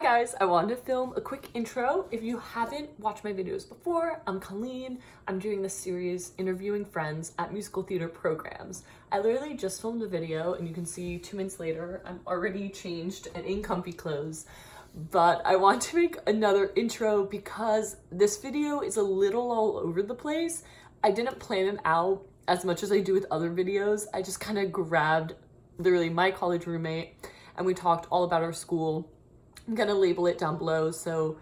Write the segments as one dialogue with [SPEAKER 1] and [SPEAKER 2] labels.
[SPEAKER 1] guys, I wanted to film a quick intro. If you haven't watched my videos before, I'm Colleen. I'm doing this series interviewing friends at musical theater programs. I literally just filmed a video and you can see 2 minutes later, I'm already changed and in comfy clothes. But I want to make another intro because this video is a little all over the place. I didn't plan it out as much as I do with other videos. I just kind of grabbed literally my college roommate and we talked all about our school. I'm gonna label it down below so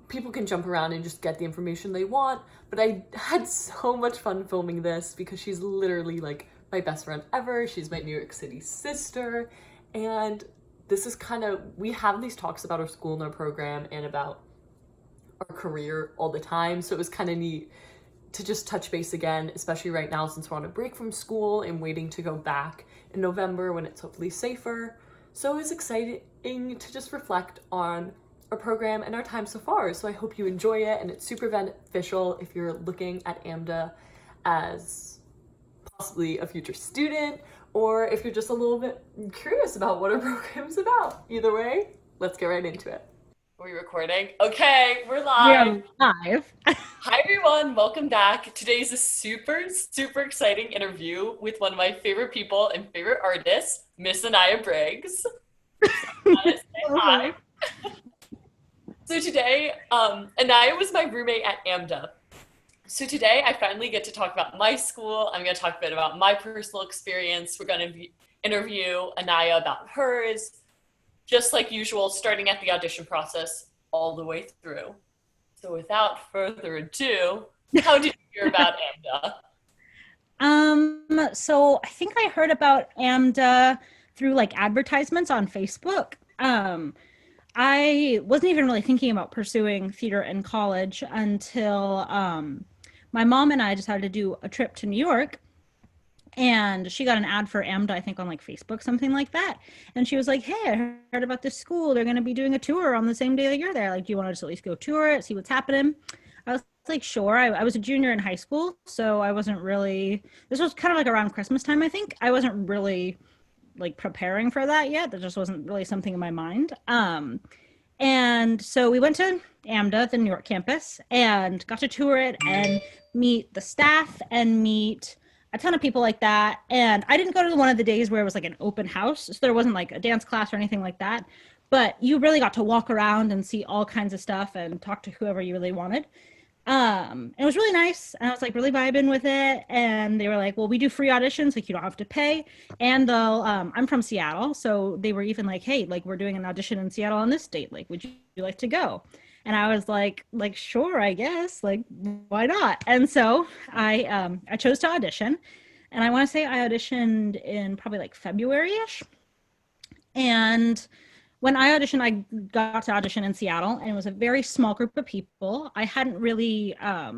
[SPEAKER 1] people can jump around and just get the information they want. But I had so much fun filming this because she's literally like my best friend ever. She's my New York City sister. And this is kind of, we have these talks about our school and our program and about our career all the time. So it was kind of neat to just touch base again, especially right now since we're on a break from school and waiting to go back in November when it's hopefully safer. So it was exciting to just reflect on our program and our time so far. So I hope you enjoy it, and it's super beneficial if you're looking at AMDA as possibly a future student, or if you're just a little bit curious about what our program is about. Either way, let's get right into it. Are we recording? Okay, we're live.
[SPEAKER 2] We're live.
[SPEAKER 1] Hi everyone, welcome back. Today's a super exciting interview with one of my favorite people and favorite artists, Miss Anaya Briggs. Say hi. So today, Anaya was my roommate at AMDA. So today I finally get to talk about my school. I'm going to talk a bit about my personal experience. We're going to interview Anaya about hers, just like usual, starting at the audition process all the way through. So without further ado, how did you hear about AMDA?
[SPEAKER 2] So I think I heard about AMDA through like advertisements on Facebook. I wasn't even really thinking about pursuing theater in college until my mom and I decided to do a trip to New York. And she got an ad for AMDA, I think on like Facebook, something like that. And she was like, hey, I heard about this school. They're going to be doing a tour on the same day that you're there. Like, do you want to just at least go tour it, see what's happening? I was like, sure. I was a junior in high school, so I wasn't really, this was kind of like around Christmas time, I think. I wasn't really like preparing for that yet. That just wasn't really something in my mind. And so we went to AMDA, the New York campus, and got to tour it and meet the staff and meet a ton of people like that. And I didn't go to one of the days where it was like an open house, so there wasn't like a dance class or anything like that. But you really got to walk around and see all kinds of stuff and talk to whoever you really wanted. It was really nice, and I was like really vibing with it. And they were like, well, we do free auditions, like you don't have to pay, and they'll I'm from Seattle, so they were even like, hey, like we're doing an audition in Seattle on this date, like would you like to go? And I was like sure, I guess, like why not? And so I chose to audition, and I want to say I auditioned in probably like February-ish. And when I auditioned, I got to audition in Seattle, and it was a very small group of people. I hadn't really, I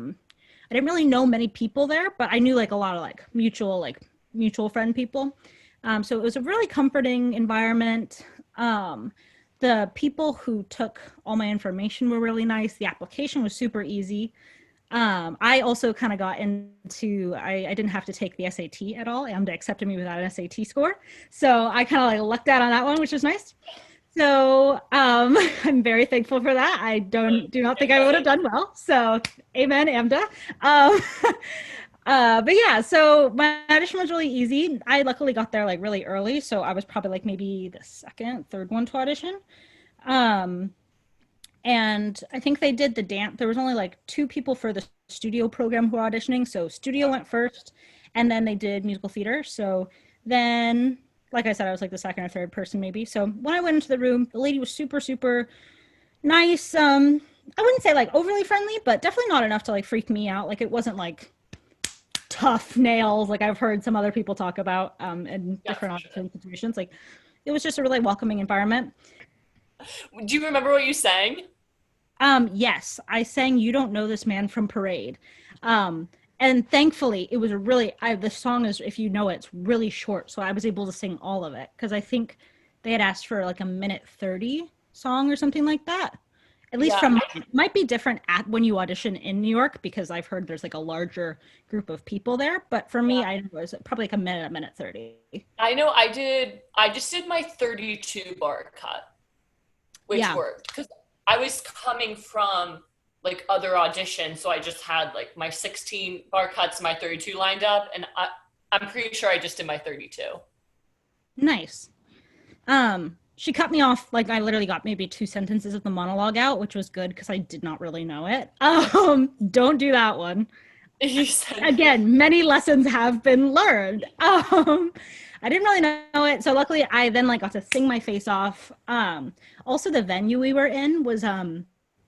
[SPEAKER 2] didn't really know many people there, but I knew like a lot of like mutual friend people. So it was a really comforting environment. The people who took all my information were really nice. The application was super easy. I also kind of got into, I didn't have to take the SAT at all. AMDA accepted me without an SAT score. So I kind of like lucked out on that one, which was nice. So I'm very thankful for that. I do not think I would have done well. So amen, AMDA. But yeah, so my audition was really easy. I luckily got there like really early, so I was probably like maybe the second, third one to audition. And I think they did the dance. There was only like two people for the studio program who were auditioning. So studio went first, and then they did musical theater. So then, like I said, I was like the second or third person maybe. So when I went into the room, the lady was super nice. I wouldn't say like overly friendly, but definitely not enough to like freak me out. Like it wasn't like tough nails like I've heard some other people talk about in different audition situations. Like it was just a really welcoming environment.
[SPEAKER 1] Do you remember what you sang?
[SPEAKER 2] Yes, I sang "You Don't Know This Man" from Parade. And thankfully it was a really, the song is, if you know it, it's really short, so I was able to sing all of it because I think they had asked for like a minute 30 song or something like that. At least from, it might be different at when you audition in New York because I've heard there's like a larger group of people there, but for me I was probably like a minute 30.
[SPEAKER 1] I know I just did my 32 bar cut. which
[SPEAKER 2] Yeah.
[SPEAKER 1] worked because I was coming from like other auditions, so I just had like my 16 bar cuts, my 32 lined up, and I'm pretty sure I just did my 32.
[SPEAKER 2] Nice. She cut me off, like I literally got maybe two sentences of the monologue out, which was good because I did not really know it. Don't do that one.
[SPEAKER 1] You said
[SPEAKER 2] Again, many lessons have been learned. I didn't really know it, so luckily I then like got to sing my face off. Also the venue we were in was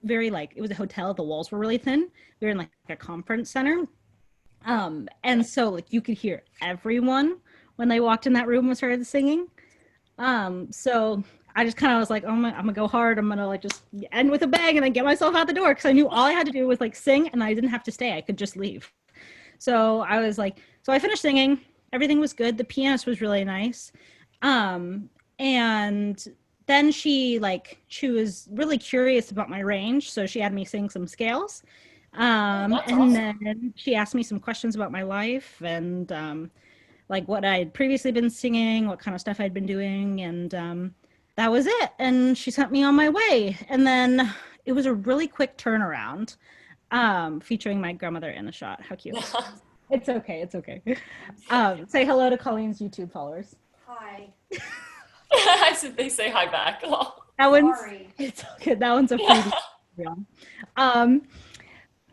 [SPEAKER 2] very like it was a hotel. The walls were really thin. We were in like a conference center, and so like you could hear everyone when they walked in that room and started singing. So I just kind of was like, oh, I'm gonna go hard. I'm gonna like just end with a bang and then get myself out the door because I knew all I had to do was like sing and I didn't have to stay. I could just leave. So I was like, so I finished singing. Everything was good. The pianist was really nice. And then she was really curious about my range. So she had me sing some scales.
[SPEAKER 1] that's
[SPEAKER 2] And
[SPEAKER 1] awesome.
[SPEAKER 2] then she asked me some questions about my life and like what I had previously been singing, what kind of stuff I'd been doing. And that was it. And she sent me on my way. And then it was a really quick turnaround featuring my grandmother in the shot. How cute. It's okay. It's okay. Say hello to Colleen's YouTube followers.
[SPEAKER 3] Hi.
[SPEAKER 1] I said they say hi back.
[SPEAKER 2] That one's
[SPEAKER 3] Sorry.
[SPEAKER 2] it's okay. That one's a freebie. Um,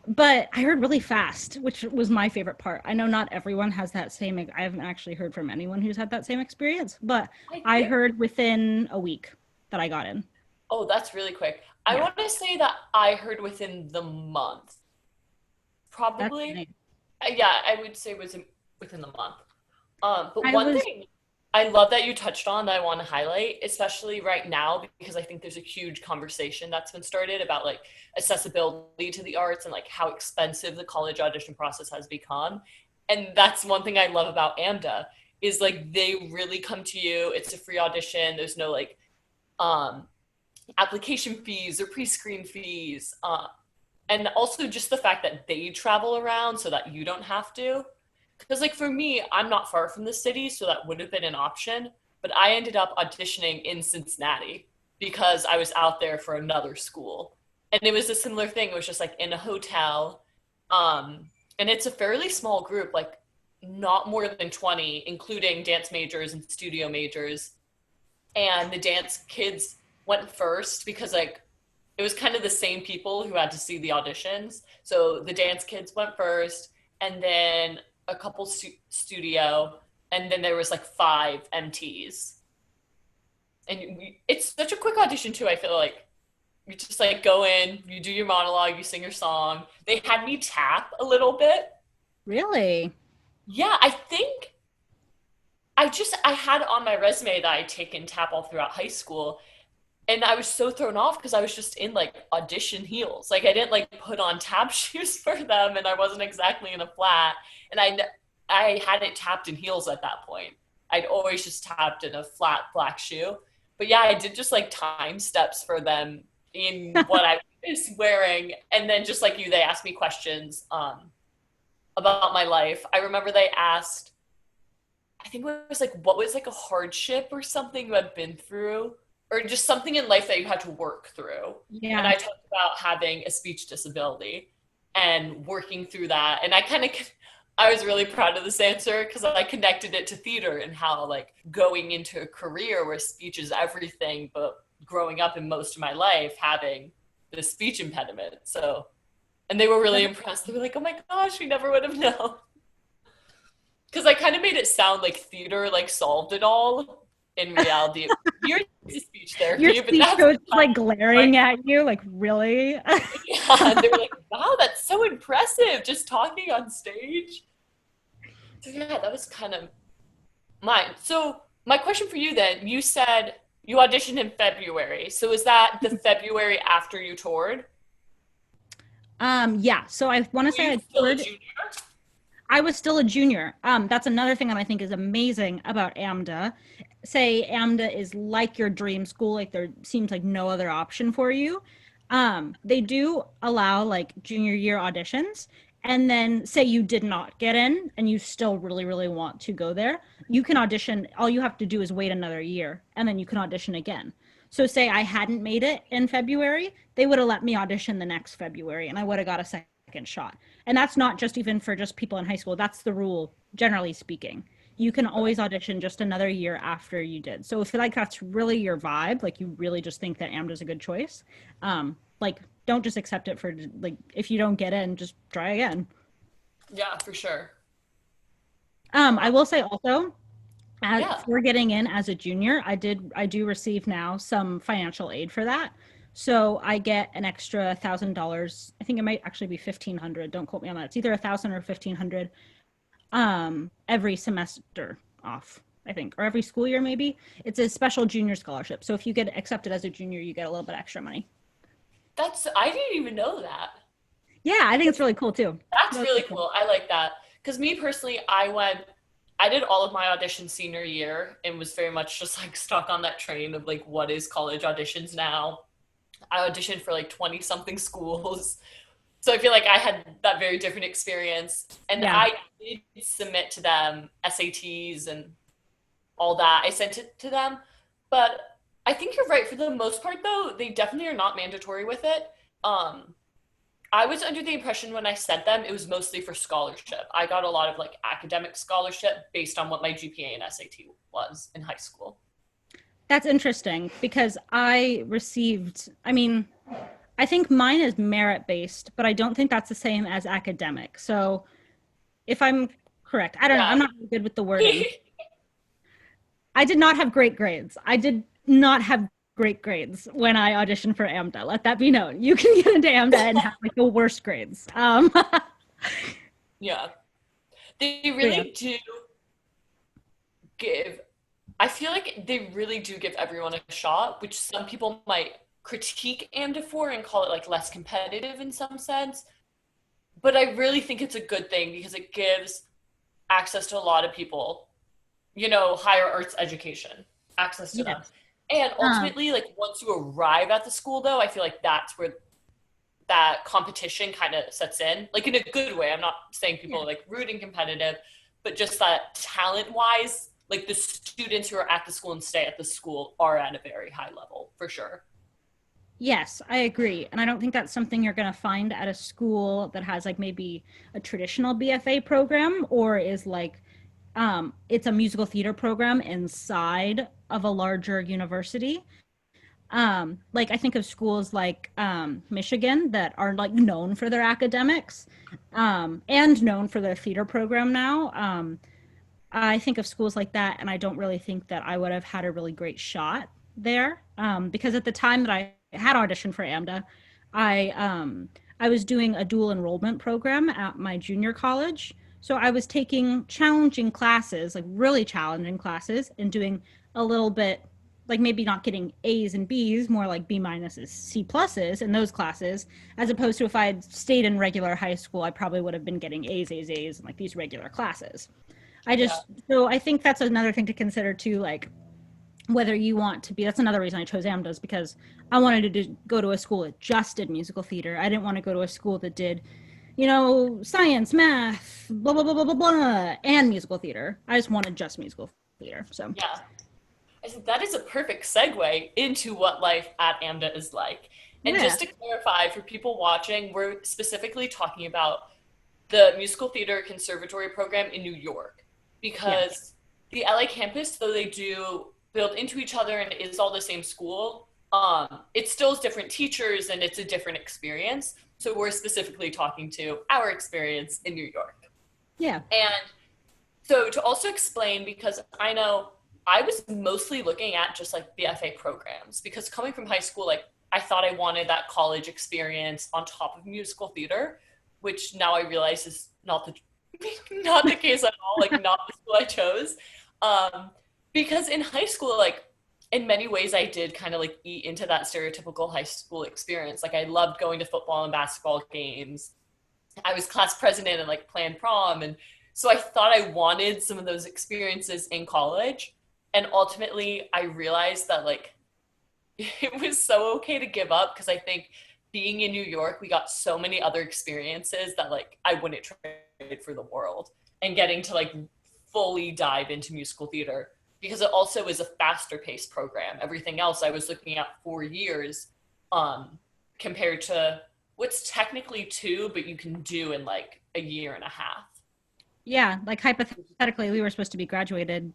[SPEAKER 2] but I heard really fast, which was my favorite part. I know not everyone has that same. I haven't actually heard from anyone who's had that same experience, but
[SPEAKER 1] I
[SPEAKER 2] I
[SPEAKER 1] think,
[SPEAKER 2] heard within a week that I got in.
[SPEAKER 1] oh, that's really quick. I
[SPEAKER 2] Yeah,
[SPEAKER 1] want to say that I heard within the month,
[SPEAKER 2] that's
[SPEAKER 1] probably.
[SPEAKER 2] nice.
[SPEAKER 1] Yeah, I would say was within the month. But
[SPEAKER 2] I
[SPEAKER 1] one
[SPEAKER 2] was
[SPEAKER 1] thing I love that you touched on that I want to highlight, especially right now, because I think there's a huge conversation that's been started about like accessibility to the arts and like how expensive the college audition process has become. And that's one thing I love about AMDA is like they really come to you. It's a free audition. There's no like um, application fees or pre-screen fees. And also just the fact that they travel around so that you don't have to. Because like for me, I'm not far from the city, so that would have been an option. But I ended up auditioning in Cincinnati because I was out there for another school. And it was a similar thing. It was just like in a hotel. And it's a fairly small group, like not more than 20, including dance majors and studio majors. And the dance kids went first because like it was kind of the same people who had to see the auditions. So the dance kids went first, and then a couple studio, and then there was like five MTs. And it's such a quick audition too. I feel like you just like go in, you do your monologue, you sing your song. They had me tap a little bit.
[SPEAKER 2] really
[SPEAKER 1] Yeah, I think I had on my resume that I'd taken tap all throughout high school, and I was so thrown off because I was just in like audition heels. Like I didn't like put on tap shoes for them, and I wasn't exactly in a flat. And I hadn't tapped in heels at that point. I'd always just tapped in a flat black shoe. But yeah, I did just like time steps for them in what I was wearing, and then just like you, they asked me questions about my life. I remember they asked, I think it was like, what was like a hardship or something you had been through, or just something in life that you had to work through. And
[SPEAKER 2] yeah.
[SPEAKER 1] I talked about having a speech disability and working through that. And I was really proud of this answer because I connected it to theater and how like going into a career where speech is everything, but growing up in most of my life having the speech impediment. So, and they were really impressed. They were like, oh my gosh, we never would have known. Because I kind of made it sound like theater like solved it all. In reality, you're speech
[SPEAKER 2] Your
[SPEAKER 1] therapy, but
[SPEAKER 2] speech
[SPEAKER 1] that's
[SPEAKER 2] coach is
[SPEAKER 1] not
[SPEAKER 2] like
[SPEAKER 1] like
[SPEAKER 2] glaring at you, like really.
[SPEAKER 1] yeah. And they were like, wow, that's so impressive, just talking on stage. So yeah, that was kind of mine. So my question for you then, you said you auditioned in February. So is that the February after you toured?
[SPEAKER 2] Yeah. So I want to
[SPEAKER 1] Were
[SPEAKER 2] say
[SPEAKER 1] you
[SPEAKER 2] I
[SPEAKER 1] still a
[SPEAKER 2] toured.
[SPEAKER 1] junior?
[SPEAKER 2] I was still a junior. That's another thing that I think is amazing about AMDA. Say AMDA is like your dream school, like there seems like no other option for you. They do allow like junior year auditions, and then say you did not get in and you still really, really want to go there, you can audition. All you have to do is wait another year, and then you can audition again. So say I hadn't made it in February, they would have let me audition the next February and I would have got a second shot. And that's not just even for just people in high school. That's the rule, generally speaking. You can always audition just another year after you did. So if like that's really your vibe, like you really just think that AMDA is a good choice, like don't just accept it for like if you don't get in, just try again.
[SPEAKER 1] Yeah, for sure.
[SPEAKER 2] I will say also,
[SPEAKER 1] Yeah.
[SPEAKER 2] for getting in as a junior, I do receive now some financial aid for that. So I get an extra $1,000. I think it might actually be 1,500. Don't quote me on that. It's either 1,000 or 1,500 every semester off, I think, or every school year maybe. It's a special junior scholarship. So if you get accepted as a junior, you get a little bit extra money.
[SPEAKER 1] I didn't even know that.
[SPEAKER 2] Yeah, I think it's really cool too.
[SPEAKER 1] That's
[SPEAKER 2] Really
[SPEAKER 1] really
[SPEAKER 2] cool.
[SPEAKER 1] cool. I like that. Because me personally, I did all of my auditions senior year and was very much just like stuck on that train of like, what is college auditions now? I auditioned for like 20 something schools. So I feel like I had that very different experience. And
[SPEAKER 2] Yeah.
[SPEAKER 1] I did submit to them SATs and all that. I sent it to them. But I think you're right. For the most part, though, they definitely are not mandatory with it. Um, I was under the impression when I sent them, it was mostly for scholarship. I got a lot of like academic scholarship based on what my GPA and SAT was in high school.
[SPEAKER 2] That's interesting because I mean, I think mine is merit based, but I don't think that's the same as academic. So if I'm correct, I don't know.
[SPEAKER 1] Yeah.
[SPEAKER 2] I'm not really good with the wording. I did not have great grades. I did not have great grades when I auditioned for AMDA. Let that be known. You can get into AMDA and have like the worst grades.
[SPEAKER 1] Yeah. They
[SPEAKER 2] So yeah,
[SPEAKER 1] really do give, I feel like they really do give everyone a shot, which some people might critique AMDA for and call it like less competitive in some sense. But I really think it's a good thing because it gives access to a lot of people, higher arts education, access to them.
[SPEAKER 2] yes.
[SPEAKER 1] And
[SPEAKER 2] Um,
[SPEAKER 1] ultimately, like once you arrive at the school, though, I feel like that's where that competition kind of sets in, like in a good way. I'm not saying people
[SPEAKER 2] yeah.
[SPEAKER 1] are like rude and competitive, but just that talent wise, like the students who are at the school and stay at the school are at a very high level for sure.
[SPEAKER 2] Yes, I agree. And I don't think that's something you're going to find at a school that has like maybe a traditional BFA program or is like it's a musical theater program inside of a larger university. Like I think of schools like Michigan that are like known for their academics and known for their theater program now. I think of schools like that, and I don't really think that I would have had a really great shot there because at the time that I had auditioned for AMDA, I I was doing a dual enrollment program at my junior college. So I was taking challenging classes, like really challenging classes, and doing a little bit like maybe not getting A's and B's, more like B minuses, C pluses in those classes, as opposed to if I had stayed in regular high school, I probably would have been getting A's, in like these regular classes.
[SPEAKER 1] Yeah.
[SPEAKER 2] So I think that's another thing to consider too, like whether you want to be, that's another reason I chose AMDA's because I wanted to go to a school that just did musical theater. I didn't want to go to a school that did, science, math, blah, blah, blah, blah, blah, blah, and musical theater. I just wanted just musical theater. So,
[SPEAKER 1] Yeah. I think that is a perfect segue into what life at AMDA is like. And
[SPEAKER 2] yeah.
[SPEAKER 1] just to clarify for people watching, we're specifically talking about the musical theater conservatory program in New York
[SPEAKER 2] Yes.
[SPEAKER 1] because the LA campus, though they do build into each other and it is all the same school, it still is different teachers and it's a different experience. So we're specifically talking to our experience in New York.
[SPEAKER 2] Yeah.
[SPEAKER 1] And so to also explain, because I know I was mostly looking at just like BFA programs because coming from high school, like I thought I wanted that college experience on top of musical theater, which now I realize is not the not the case at all, like not the school I chose. Um, because in high school, like in many ways I did kind of like eat into that stereotypical high school experience. Like I loved going to football and basketball games. I was class president and like planned prom. And so I thought I wanted some of those experiences in college. And ultimately, I realized that like it was so okay to give up because I think being in New York, we got so many other experiences that like I wouldn't trade for the world. And getting to like fully dive into musical theater because it also is a faster paced program. Everything else I was looking at 4 years, um, compared to what's technically two, but you can do in like a year and a half.
[SPEAKER 2] Yeah, like hypothetically, we were supposed to be graduated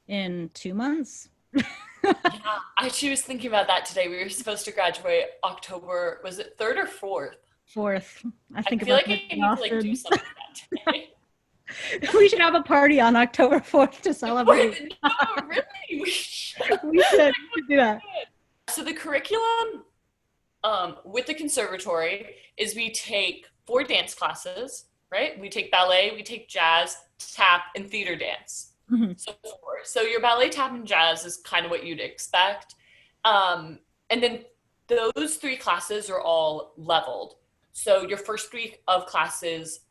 [SPEAKER 2] in 2 months.
[SPEAKER 1] Yeah, I actually was thinking about that today. We were supposed to graduate October, was it third or fourth?
[SPEAKER 2] Fourth. I
[SPEAKER 1] I
[SPEAKER 2] think
[SPEAKER 1] feel
[SPEAKER 2] about
[SPEAKER 1] like
[SPEAKER 2] it
[SPEAKER 1] I need to like do
[SPEAKER 2] often.
[SPEAKER 1] something that day.
[SPEAKER 2] We should have a party on October 4th to celebrate.
[SPEAKER 1] No, really, we should.
[SPEAKER 2] We should do that.
[SPEAKER 1] So the curriculum, with the conservatory is we take four dance classes, right? We take ballet, we take jazz, tap, and theater dance.
[SPEAKER 2] Mhm.
[SPEAKER 1] So four. So your ballet, tap, and jazz is kind of what you'd expect. And then those three classes are all leveled. So your first week of classes,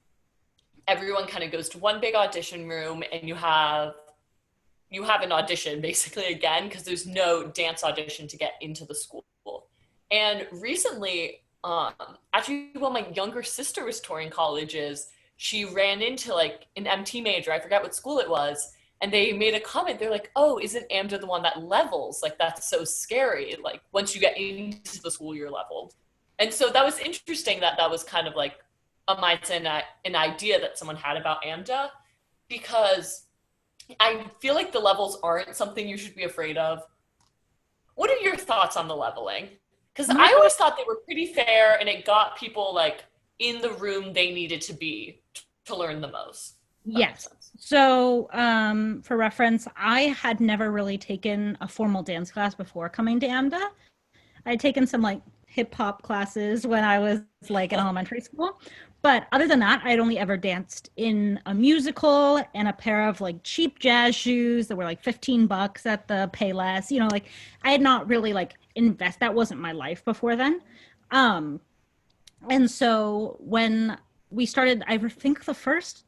[SPEAKER 1] everyone kind of goes to one big audition room, and you have an audition basically again because there's no dance audition to get into the school. And recently, actually, while my younger sister was touring colleges, she ran into like an MT major. I forgot what school it was. And they made a comment. They're like, "Oh, isn't AMDA the one that levels? Like that's so scary. Like once you get into the school, you're leveled." And so that was interesting that that was kind of like a mindset, an idea that someone had about AMDA, because I feel like the levels aren't something you should be afraid of. What are your thoughts on the leveling? Because
[SPEAKER 2] My
[SPEAKER 1] I
[SPEAKER 2] thought,
[SPEAKER 1] always thought they were pretty fair and it got people like in the room they needed to be to learn the most. If that makes
[SPEAKER 2] yes.
[SPEAKER 1] sense.
[SPEAKER 2] So, for reference, I had never really taken a formal dance class before coming to AMDA. I'd taken some like hip hop classes when I was like in elementary school. But other than that, I'd only ever danced in a musical and a pair of like cheap jazz shoes that were like $15 at the Payless. Like I had not really like that wasn't my life before then. Um, and so when we started, I think the first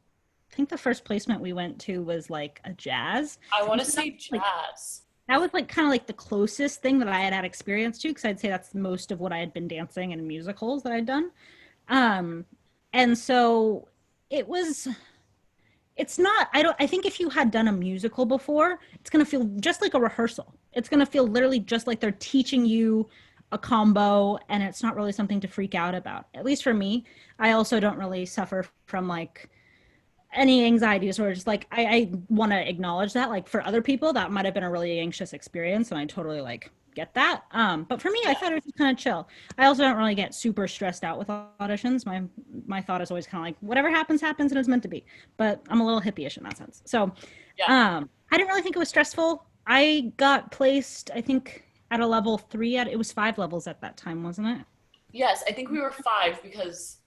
[SPEAKER 2] placement we went to was like a jazz.
[SPEAKER 1] I
[SPEAKER 2] And
[SPEAKER 1] want to
[SPEAKER 2] so that
[SPEAKER 1] say
[SPEAKER 2] was like
[SPEAKER 1] jazz.
[SPEAKER 2] that was like kind of like the closest thing that I had experience to, because I'd say that's most of what I had been dancing in musicals that I'd done. Um, and so it was, it's not, I think if you had done a musical before, it's going to feel just like a rehearsal. It's going to feel literally just like they're teaching you a combo, and it's not really something to freak out about. At least for me, I also don't really suffer from like any anxieties, or just like I want to acknowledge that like for other people that might have been a really anxious experience, and I totally like get that. But for me, I
[SPEAKER 1] Yeah.
[SPEAKER 2] thought it was kind of chill. I also don't really get super stressed out with auditions. My thought is always kind of like whatever happens happens and it's meant to be. But I'm a little hippie-ish in that sense. So
[SPEAKER 1] Yeah.
[SPEAKER 2] I didn't really think it was stressful. I got placed, I think, at a level 3. At It was 5 levels at that time, wasn't it?
[SPEAKER 1] Yes, I think we were five because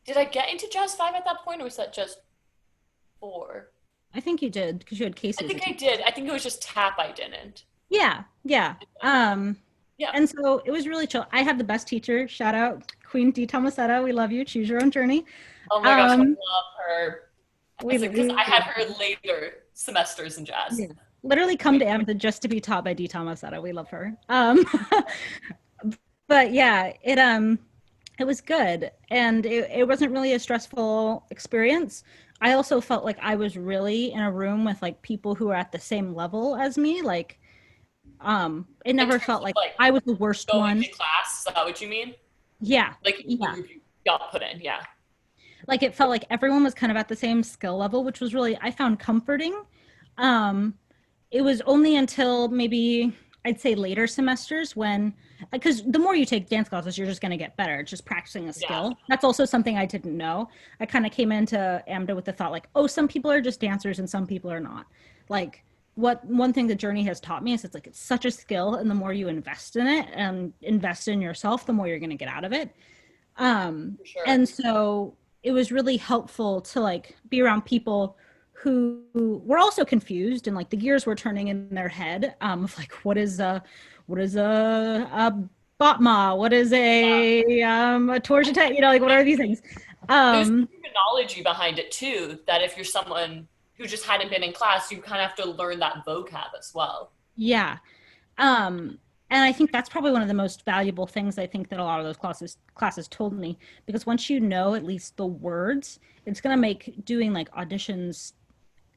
[SPEAKER 1] did I get into jazz five at that point or was that just four?
[SPEAKER 2] I think you did because you had
[SPEAKER 1] I
[SPEAKER 2] Casey as a
[SPEAKER 1] think I
[SPEAKER 2] teacher.
[SPEAKER 1] did. I think it was just tap I didn't.
[SPEAKER 2] Yeah, yeah.
[SPEAKER 1] Yeah.
[SPEAKER 2] And so it was really chill. I had the best teacher. Shout out Queen D. Tomasetta. We love you. Choose your own journey.
[SPEAKER 1] Oh my gosh, I
[SPEAKER 2] Um,
[SPEAKER 1] love her.
[SPEAKER 2] we,
[SPEAKER 1] As because
[SPEAKER 2] we
[SPEAKER 1] I had her later semesters in jazz.
[SPEAKER 2] yeah. Literally come to AMDA just to be taught by D. Tomasetta. We love her. But yeah, it was good, and it wasn't really a stressful experience. I also felt like I was really in a room with like people who are at the same level as me. Like, it
[SPEAKER 1] In
[SPEAKER 2] never
[SPEAKER 1] terms
[SPEAKER 2] felt
[SPEAKER 1] of
[SPEAKER 2] like
[SPEAKER 1] like
[SPEAKER 2] I was the worst
[SPEAKER 1] going
[SPEAKER 2] one.
[SPEAKER 1] to class, is that what you mean?
[SPEAKER 2] Yeah,
[SPEAKER 1] Like the
[SPEAKER 2] yeah.
[SPEAKER 1] group you got put in, yeah.
[SPEAKER 2] Like it felt like everyone was kind of at the same skill level, which was really, I found comforting. Um, it was only until maybe I'd say later semesters when, because the more you take dance classes, you're just going to get better. It's just practicing a
[SPEAKER 1] Yeah,
[SPEAKER 2] skill. That's also something I didn't know. I kind of came into AMDA with the thought like, oh, some people are just dancers and some people are not. Like, what one thing the journey has taught me is it's like it's such a skill, and the more you invest in it and invest in yourself, the more you're going to get out of it.
[SPEAKER 1] for sure.
[SPEAKER 2] And so it was really helpful to like be around people who were also confused, and like the gears were turning in their head, of like what is a botma, what is
[SPEAKER 1] Yeah.
[SPEAKER 2] a torsion, like what are these things.
[SPEAKER 1] There's
[SPEAKER 2] um
[SPEAKER 1] terminology behind it too, that if you're someone who just hadn't been in class, you kind of have to learn that vocab as well.
[SPEAKER 2] yeah. And I think that's probably one of the most valuable things I think that a lot of those classes told me, because once you know at least the words, it's going to make doing like auditions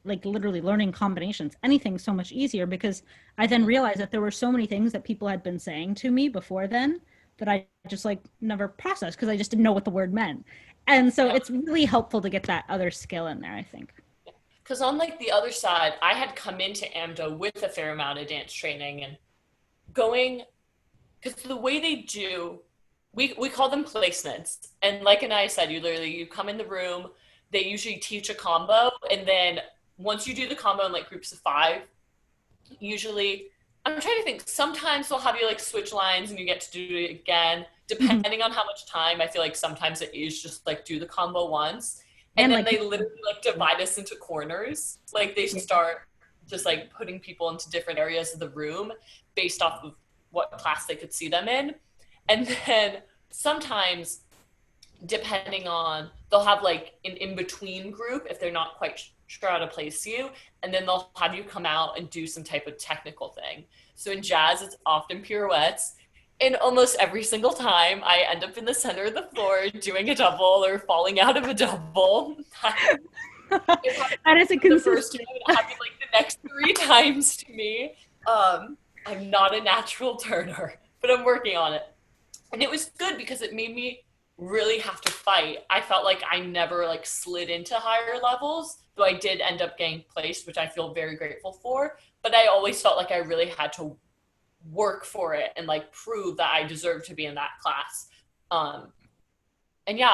[SPEAKER 2] like literally learning combinations, anything so much easier, because I then realized that there were so many things that people had been saying to me before then that I just like never processed because I just didn't know what the word meant. And so
[SPEAKER 1] Yeah.
[SPEAKER 2] it's really helpful to get that other skill in there, I think.
[SPEAKER 1] Because on like the other side, I had come into AMDA with a fair amount of dance training and going, because the way they do, we call them placements. And like I said, you come in the room, they usually teach a combo, and then once you do the combo in like groups of five, usually I'm trying to think, sometimes they'll have you like switch lines and you get to do it again.
[SPEAKER 2] Mhm.
[SPEAKER 1] Depending on how much time, I feel like sometimes it is just like do the combo once. And
[SPEAKER 2] And
[SPEAKER 1] then
[SPEAKER 2] like,
[SPEAKER 1] they literally like divide us into corners. Like they
[SPEAKER 2] yeah.
[SPEAKER 1] start just like putting people into different areas of the room based off of what class they could see them in. And then sometimes, depending on, they'll have like an in between group if they're not quite sure how to place you, and then they'll have you come out and do some type of technical thing. So in jazz, it's often pirouettes. And almost every single time, I end up in the center of the floor doing a double or falling out of a double. It happened
[SPEAKER 2] That is a
[SPEAKER 1] the first
[SPEAKER 2] consistent.
[SPEAKER 1] time, it happened like the next three times to me. I'm not a natural turner, but I'm working on it. And it was good because it made me really have to fight. I felt like I never like slid into higher levels, though I did end up getting placed, which I feel very grateful for. But I always felt like I really had to work for it and like prove that I deserved to be in that class. Um, and yeah,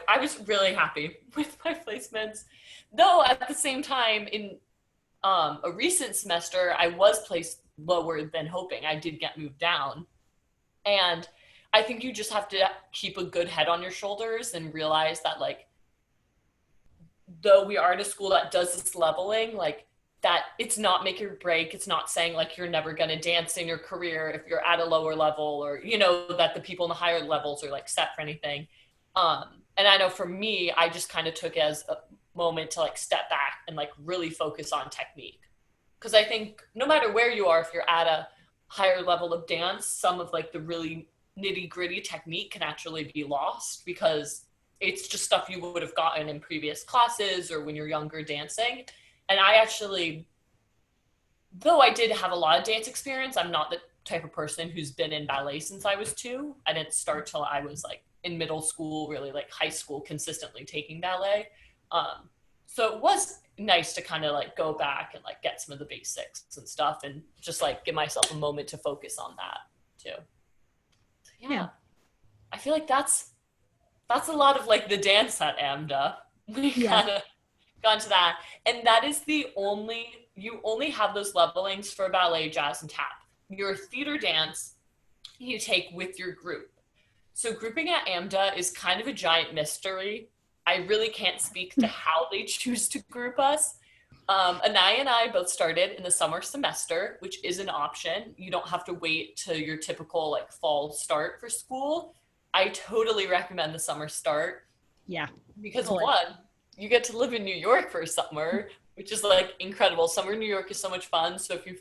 [SPEAKER 1] I was really happy with my placements. Though at the same time, in a recent semester, I was placed lower than hoping. I did get moved down. And I think you just have to keep a good head on your shoulders and realize that, like, though we are at a school that does this leveling, like, that it's not make or break. It's not saying like you're never going to dance in your career if you're at a lower level, or, you know, that the people in the higher levels are like set for anything. And I know for me, I just kind of took it as a moment to like step back and like really focus on technique. Because I think no matter where you are, if you're at a higher level of dance, some of like the really nitty gritty technique can actually be lost because it's just stuff you would have gotten in previous classes or when you're younger dancing. And I actually, though I did have a lot of dance experience, I'm not the type of person who's been in ballet since I was 2. I didn't start till I was like in middle school, really like high school, consistently taking ballet. Um, so it was nice to kind of like go back and like get some of the basics and stuff and just like give myself a moment to focus on that too. So, yeah,
[SPEAKER 2] Yeah.
[SPEAKER 1] I feel like that's a lot of like the dance at AMDA. We
[SPEAKER 2] Yeah.
[SPEAKER 1] kind of gone to that. And that is you only have those levelings for ballet, jazz, and tap. Your theater dance, you take with your group. So grouping at AMDA is kind of a giant mystery. I really can't speak to how they choose to group us. Anaya and I both started in the summer semester, which is an option. You don't have to wait to your typical like fall start for school. I totally recommend the summer start
[SPEAKER 2] Yeah.
[SPEAKER 1] because
[SPEAKER 2] Totally.
[SPEAKER 1] one, you get to live in New York for summer, which is like incredible. Summer in New York is so much fun. So if you're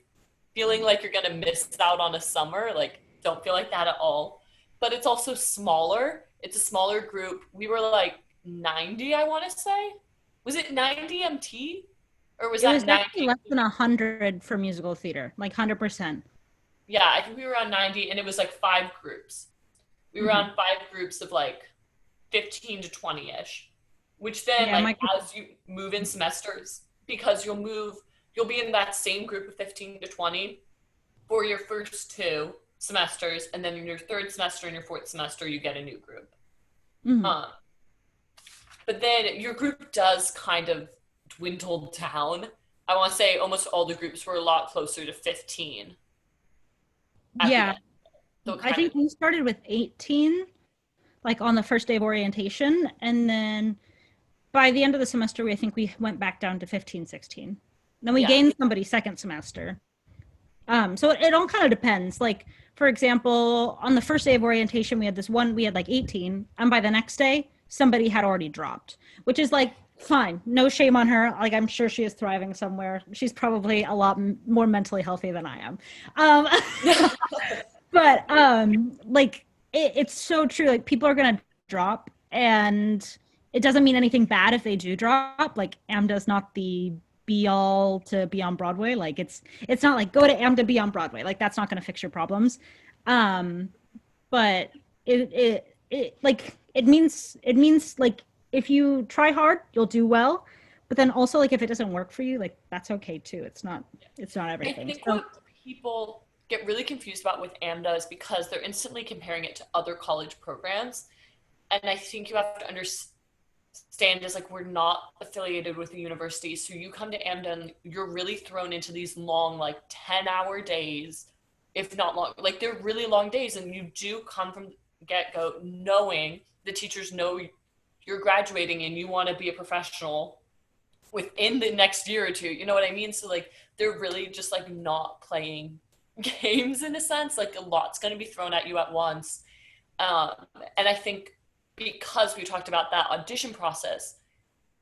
[SPEAKER 1] feeling like you're gonna miss out on a summer, like don't feel like that at all. But it's also smaller. It's a smaller group. We were like 90, I want to say. Was it 90 MT? Or was
[SPEAKER 2] It
[SPEAKER 1] that
[SPEAKER 2] was actually
[SPEAKER 1] 90?
[SPEAKER 2] less than 100 for musical theater, like 100%.
[SPEAKER 1] Yeah, I think we were on 90 and it was like 5 groups. We were
[SPEAKER 2] Hmm.
[SPEAKER 1] on 5 groups of like 15 to 20 ish, which then,
[SPEAKER 2] Yeah,
[SPEAKER 1] like,
[SPEAKER 2] my group.
[SPEAKER 1] as you move in semesters, because you'll be in that same group of 15 to 20 for your first 2 semesters. And then in your third semester and your fourth semester, you get a new group.
[SPEAKER 2] Mhm.
[SPEAKER 1] Um, but then your group does kind of dwindle down. I want to say almost all the groups were a lot closer to 15 at the
[SPEAKER 2] Yeah,
[SPEAKER 1] end. So it
[SPEAKER 2] I
[SPEAKER 1] kind of,
[SPEAKER 2] think we started with 18, like on the first day of orientation. And then by the end of the semester, I think we went back down to 15, 16. Then we
[SPEAKER 1] yeah.
[SPEAKER 2] gained somebody second semester. So it all kind of depends. Like, for example, on the first day of orientation, we had like 18. And by the next day, somebody had already dropped, which is like, fine. No shame on her. Like, I'm sure she is thriving somewhere. She's probably a lot more mentally healthy than I am. Um, but like it's so true, like people are gonna drop, and it doesn't mean anything bad if they do drop. Like AMDA is not the be all to be on Broadway. Like it's not like go to AMDA, be on Broadway. Like that's not going to fix your problems. Um, but it like it means like if you try hard, you'll do well. But then also like if it doesn't work for you, like that's okay too. It's not
[SPEAKER 1] I
[SPEAKER 2] everything.
[SPEAKER 1] think
[SPEAKER 2] So
[SPEAKER 1] what people get really confused about with AMDA is because they're instantly comparing it to other college programs. And I think you have to understand is like we're not affiliated with the university. So you come to AMDA and you're really thrown into these long, like 10-hour days, if not long, like they're really long days. And you do come from get go knowing the teachers know you're graduating and you want to be a professional within the next year or two. You know what I mean? So like they're really just like not playing games in a sense. Like a lot's going to be thrown at you at once. Um, and I think because we talked about that audition process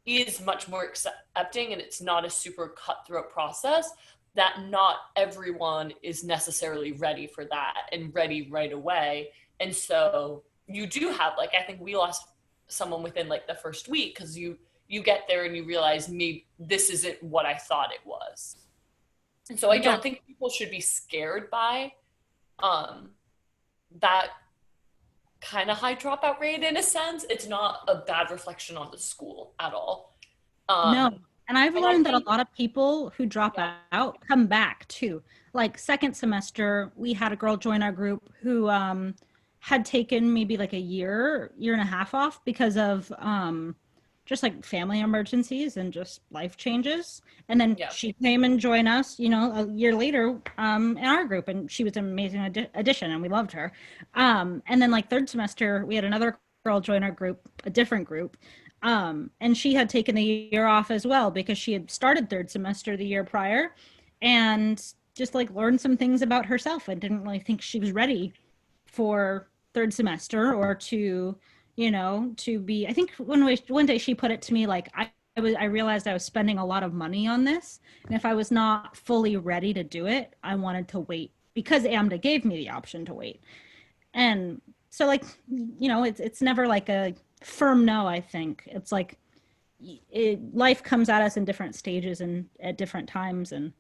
[SPEAKER 1] is much more accepting and it's not a super cutthroat process, that not everyone is necessarily ready for that and ready right away. And so you do have like, I think we lost someone within like the first week because you get there and you realize maybe this isn't what I thought it was. And so I
[SPEAKER 2] yeah,
[SPEAKER 1] don't think people should be scared by um, that kind of high dropout rate in a sense. It's not a bad reflection on the school at all.
[SPEAKER 2] no.
[SPEAKER 1] Um,
[SPEAKER 2] And I've
[SPEAKER 1] and I
[SPEAKER 2] learned that a
[SPEAKER 1] think,
[SPEAKER 2] lot of people who drop
[SPEAKER 1] yeah,
[SPEAKER 2] out come back too. Like second semester, we had a girl join our group who had taken maybe like a year and a half off because of just like family emergencies and just life changes. And then
[SPEAKER 1] yeah,
[SPEAKER 2] she came and joined us, you know, a year later in our group, and she was an amazing addition, and we loved her. And then like third semester, we had another girl join our group, a different group, and she had taken the year off as well because she had started third semester the year prior and just like learned some things about herself and didn't really think she was ready for third semester or to, to be. I think one day she put it to me like, I realized I was spending a lot of money on this. And if I was not fully ready to do it, I wanted to wait because AMDA gave me the option to wait. And so like, it's never like a firm no. I think it's like life comes at us in different stages and at different times. And,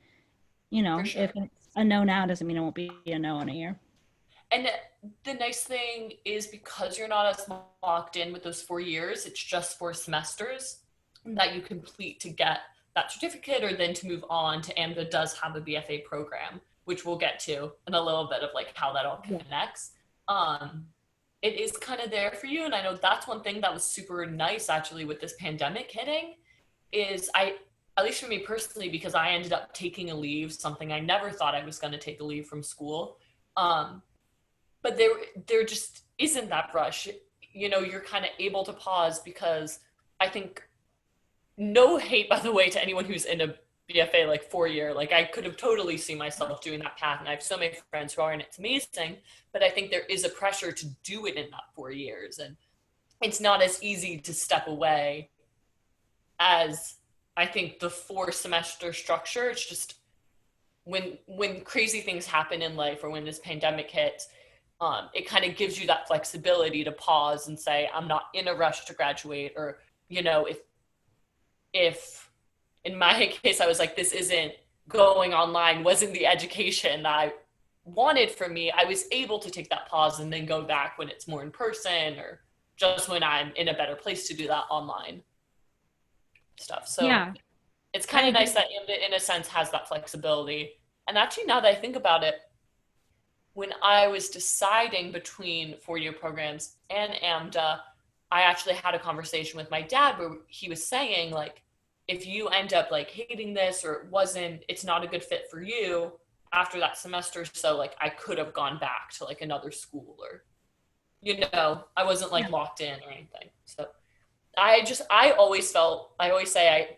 [SPEAKER 1] for
[SPEAKER 2] if
[SPEAKER 1] sure.
[SPEAKER 2] it's a no now doesn't mean it won't be a no in a year.
[SPEAKER 1] And the nice thing is because you're not as locked in with those 4 years, it's just 4 semesters that you complete to get that certificate or then to move on to AMDA does have a BFA program, which we'll get to in a little bit of like how that all
[SPEAKER 2] Yeah.
[SPEAKER 1] connects. Um, it is kind of there for you. And I know that's one thing that was super nice actually with this pandemic hitting is at least for me personally, because I ended up taking a leave, something I never thought I was going to take a leave from school. Um, but there just isn't that rush. You're kind of able to pause because I think no hate by the way to anyone who's in a BFA like 4 year. Like I could have totally seen myself doing that path, and I have so many friends who are, and it's amazing. But I think there is a pressure to do it in that 4 years, and it's not as easy to step away as I think the 4 semester structure. It's just when crazy things happen in life or when this pandemic hits, it kind of gives you that flexibility to pause and say, I'm not in a rush to graduate. Or, if in my case, I was like, this isn't going online, wasn't the education that I wanted for me, I was able to take that pause and then go back when it's more in person or just when I'm in a better place to do that online stuff. So
[SPEAKER 2] Yeah,
[SPEAKER 1] it's
[SPEAKER 2] I
[SPEAKER 1] kind of nice
[SPEAKER 2] agree.
[SPEAKER 1] that AMDA, in a sense, has that flexibility. And actually, now that I think about it, when I was deciding between 4 year programs and AMDA, I actually had a conversation with my dad where he was saying, like, if you end up like hating this or it's not a good fit for you after that semester. So, like, I could have gone back to like another school or, I wasn't
[SPEAKER 2] Yeah.
[SPEAKER 1] like locked in or anything. So, I always say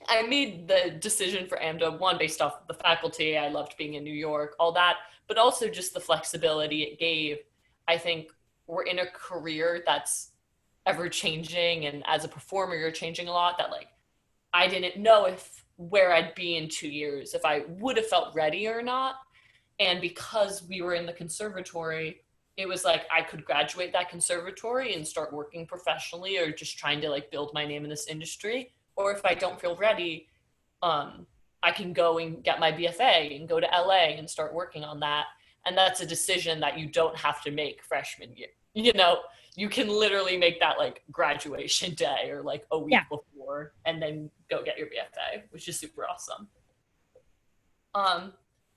[SPEAKER 1] I made the decision for AMDA one based off the faculty. I loved being in New York, all that, but also just the flexibility it gave. I think we're in a career that's ever changing, and as a performer, you're changing a lot. That like I didn't know if where I'd be in 2 years, if I would have felt ready or not. And because we were in the conservatory, it was like I could graduate that conservatory and start working professionally or just trying to like build my name in this industry. Or if I don't feel ready, I can go and get my BFA and go to LA and start working on that. And that's a decision that you don't have to make freshman year. You know, you can literally make that like graduation day or like a week
[SPEAKER 2] Yeah.
[SPEAKER 1] before and then go get your BFA, which is super awesome.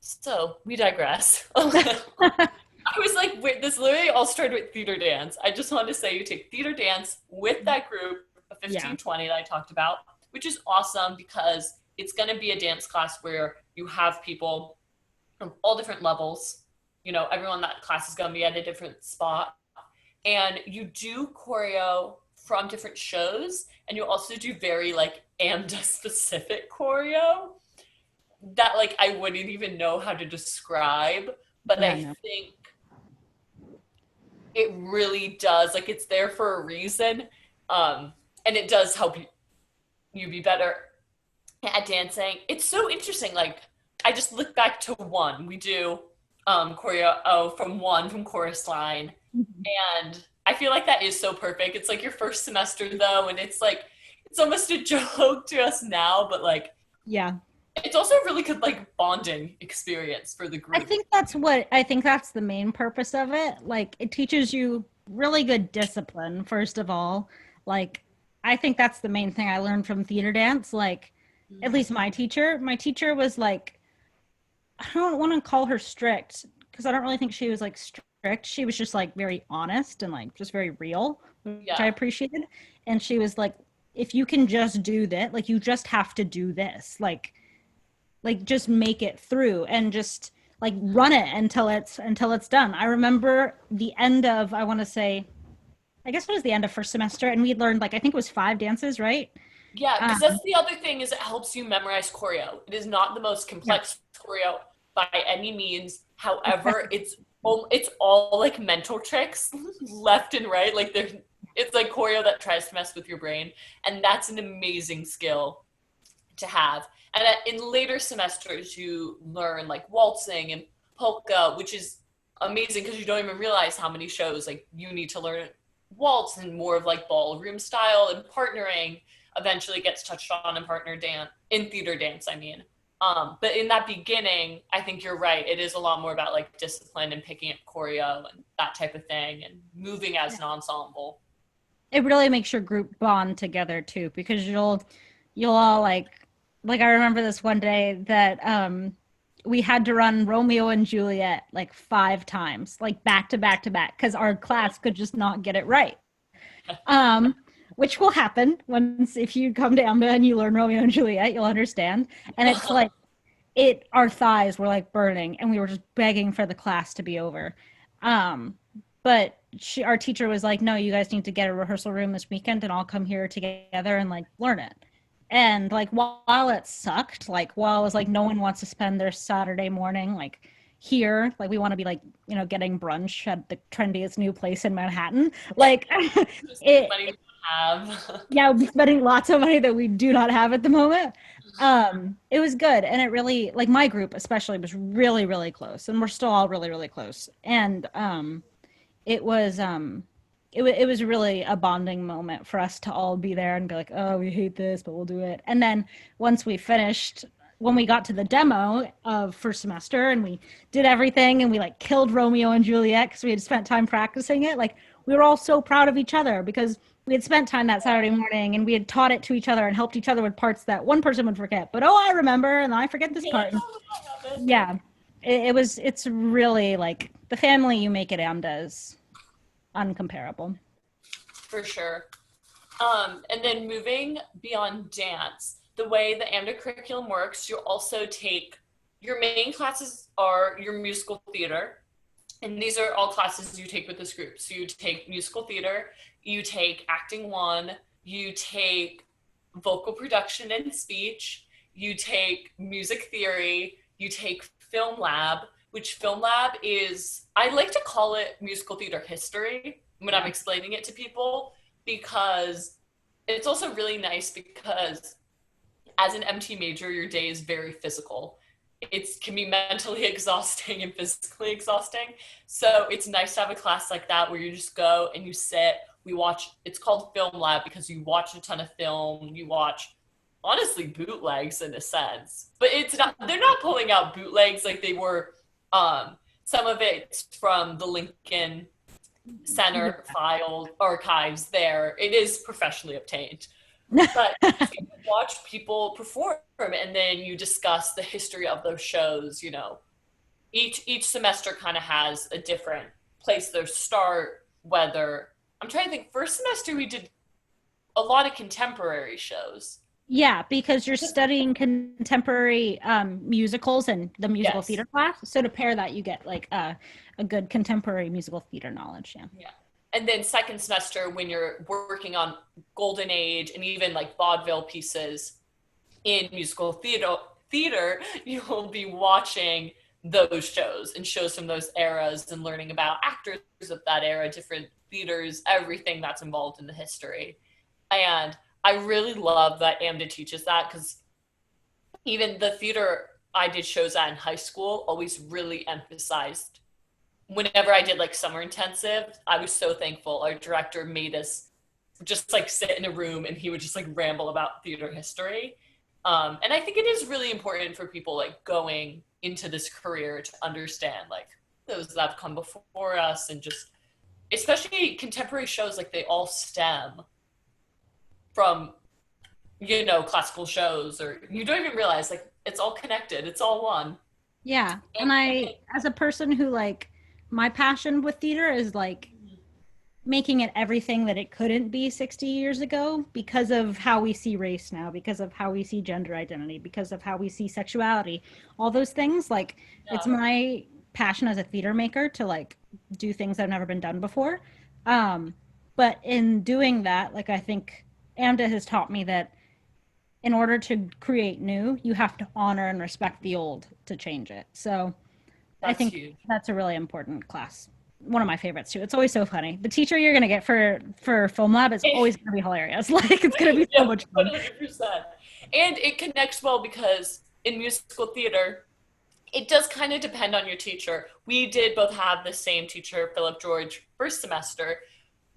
[SPEAKER 1] So we digress. I was like, wait, this literally all started with theater dance. I just wanted to say you take theater dance with that group of 15,
[SPEAKER 2] Yeah.
[SPEAKER 1] 20 that I talked about, which is awesome because it's going to be a dance class where you have people from all different levels. You know, everyone in that class is going to be at a different spot. And you do choreo from different shows, and you also do very like AMDA specific choreo that like I wouldn't even know how to describe, but
[SPEAKER 2] Yeah,
[SPEAKER 1] I
[SPEAKER 2] no.
[SPEAKER 1] think it really does, like it's there for a reason, and it does help you be better at dancing. It's so interesting. Like I just look back to one. We do choreo from one from chorus line, and I feel like that is so perfect. It's like your first semester though, and it's like it's almost a joke to us now, but like
[SPEAKER 2] Yeah.
[SPEAKER 1] it's also a really good like bonding experience for the
[SPEAKER 2] I
[SPEAKER 1] group.
[SPEAKER 2] think that's the main purpose of it. Like it teaches you really good discipline, first of all. Like I think that's the main thing I learned from theater dance. Like at least my teacher was like, I don't want to call her strict because I don't really think she was like strict. She was just like very honest and like just very real, which I
[SPEAKER 1] Yeah.
[SPEAKER 2] appreciated. And she was like, if you can just do that, like you just have to do this. Like just make it through and just like run it until it's done. I remember the end of, I want to say, I guess it was the end of first semester, and we learned like I think it was 5 dances, right?
[SPEAKER 1] Yeah, because
[SPEAKER 2] Um,
[SPEAKER 1] that's the other thing is it helps you memorize choreo. It is not the most
[SPEAKER 2] yeah,
[SPEAKER 1] complex choreo by any means. However,
[SPEAKER 2] exactly.
[SPEAKER 1] it's all like mental tricks left and right. Like there's it's like choreo that tries to mess with your brain, and that's an amazing skill to have. And in later semesters, you learn like waltzing and polka, which is amazing because you don't even realize how many shows like you need to learn waltz and more of like ballroom style and partnering eventually gets touched on in partner dance in theater dance. I mean, but in that beginning, I think you're right. It is a lot more about like discipline and picking up choreo and that type of thing and moving as
[SPEAKER 2] Yeah.
[SPEAKER 1] an ensemble.
[SPEAKER 2] It really makes your group bond together too, because you'll all like I remember this one day that we had to run Romeo and Juliet like 5 times, like back to back to back, because our class could just not get it right. um, which will happen once if you come to AMDA and you learn Romeo and Juliet, you'll understand. And it's like our thighs were like burning, and we were just begging for the class to be over. Um, but our teacher was like, "No, you guys need to get a rehearsal room this weekend, and all come here together and like learn it." And like while it sucked, like while it was like no one wants to spend their Saturday morning like here, like we want to be like getting brunch at the trendiest new place in Manhattan, like
[SPEAKER 1] Just
[SPEAKER 2] it
[SPEAKER 1] money we have.
[SPEAKER 2] yeah, we'll be spending lots of money that we do not have at the moment. It was good, and it really like my group especially was really really close, and we're still all really really close. And it was it was really a bonding moment for us to all be there and be like, oh, we hate this, but we'll do it. And then once we finished, when we got to the demo of first semester and we did everything and we like killed Romeo and Juliet because we had spent time practicing it, like we were all so proud of each other because we had spent time that Saturday morning and we had taught it to each other and helped each other with parts that one person would forget. But oh, I remember, and then I forget this
[SPEAKER 1] You're like,
[SPEAKER 2] part. And
[SPEAKER 1] oh, I love it.
[SPEAKER 2] yeah, it's really like the family you make at AMDA is uncomparable.
[SPEAKER 1] For sure. And then moving beyond dance, the way the AMDA curriculum works, you also take your main classes are your musical theater, and these are all classes you take with this group. So you take musical theater, you take acting one, you take vocal production and speech, you take music theory, you take film lab, which film lab is, I like to call it musical theater history when I'm
[SPEAKER 2] Yeah.
[SPEAKER 1] explaining it to people because it's also really nice because as an MT major, your day is very physical. It can be mentally exhausting and physically exhausting. So it's nice to have a class like that where you just go and you sit. We watch, it's called film lab because you watch a ton of film, you watch honestly bootlegs in a sense, but it's not, they're not pulling out bootlegs like they were. Some of it's from the Lincoln Center file archives there. It is professionally obtained. But you watch people perform and then you discuss the history of those shows, you know. Each semester kind of has a different place they start, whether I'm trying to think, first semester we did a lot of contemporary shows.
[SPEAKER 2] Yeah, because you're studying contemporary musicals and the musical
[SPEAKER 1] Yes.
[SPEAKER 2] theater class. So to pair that, you get like a good contemporary musical theater knowledge. Yeah.
[SPEAKER 1] Yeah. And then second semester, when you're working on Golden Age and even like vaudeville pieces in musical theater, you will be watching those shows and shows from those eras and learning about actors of that era, different theaters, everything that's involved in the history. And I really love that AMDA teaches that, because even the theater I did shows at in high school always really emphasized, whenever I did like summer intensive, I was so thankful. Our director made us just like sit in a room and he would just like ramble about theater history. And I think it is really important for people like going into this career to understand like those that have come before us, and just especially contemporary shows, like they all stem from, you know, classical shows, or you don't even realize like it's all connected, it's all one.
[SPEAKER 2] Yeah. And I, as a person who like, my passion with theater is like making it everything that it couldn't be 60 years ago, because of how we see race now, because of how we see gender identity, because of how we see sexuality, all those things. Like, it's
[SPEAKER 1] Yeah.
[SPEAKER 2] my passion as a theater maker to like do things that have never been done before. Um, but in doing that, like, I think AMDA has taught me that in order to create new, you have to honor and respect the old to change it. So I
[SPEAKER 1] That's
[SPEAKER 2] think
[SPEAKER 1] huge.
[SPEAKER 2] that's a really important class. One of my favorites too. It's always so funny. The teacher you're gonna get for film lab is always gonna be hilarious. Like, it's gonna be so
[SPEAKER 1] Yeah,
[SPEAKER 2] much fun.
[SPEAKER 1] 100%. And it connects well because in musical theater, it does kind of depend on your teacher. We did both have the same teacher, Philip George, first semester.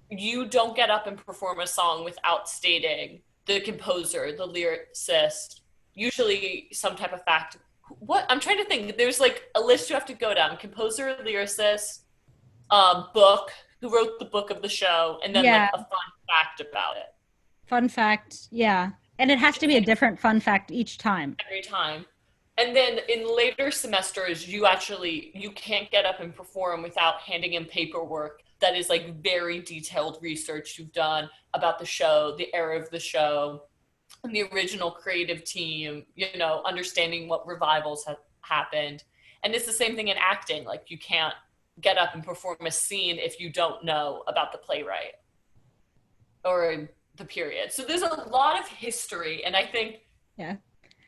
[SPEAKER 1] You don't get up and perform a song without stating the composer, the lyricist, usually some type of fact. What I'm trying to think, there's like a list you have to go down: composer, lyricist, book, who wrote the book of the show, and then like
[SPEAKER 2] Yeah.
[SPEAKER 1] a fun fact about it.
[SPEAKER 2] Fun fact. Yeah. And it has to
[SPEAKER 1] It's
[SPEAKER 2] be a
[SPEAKER 1] like
[SPEAKER 2] different fun fact each time.
[SPEAKER 1] every time. And then in later semesters, you can't get up and perform without handing in paperwork that is like very detailed research you've done about the show, the era of the show, and the original creative team, you know, understanding what revivals have happened. And it's the same thing in acting. Like, you can't get up and perform a scene if you don't know about the playwright or the period. So there's a lot of history, and I think
[SPEAKER 2] Yeah.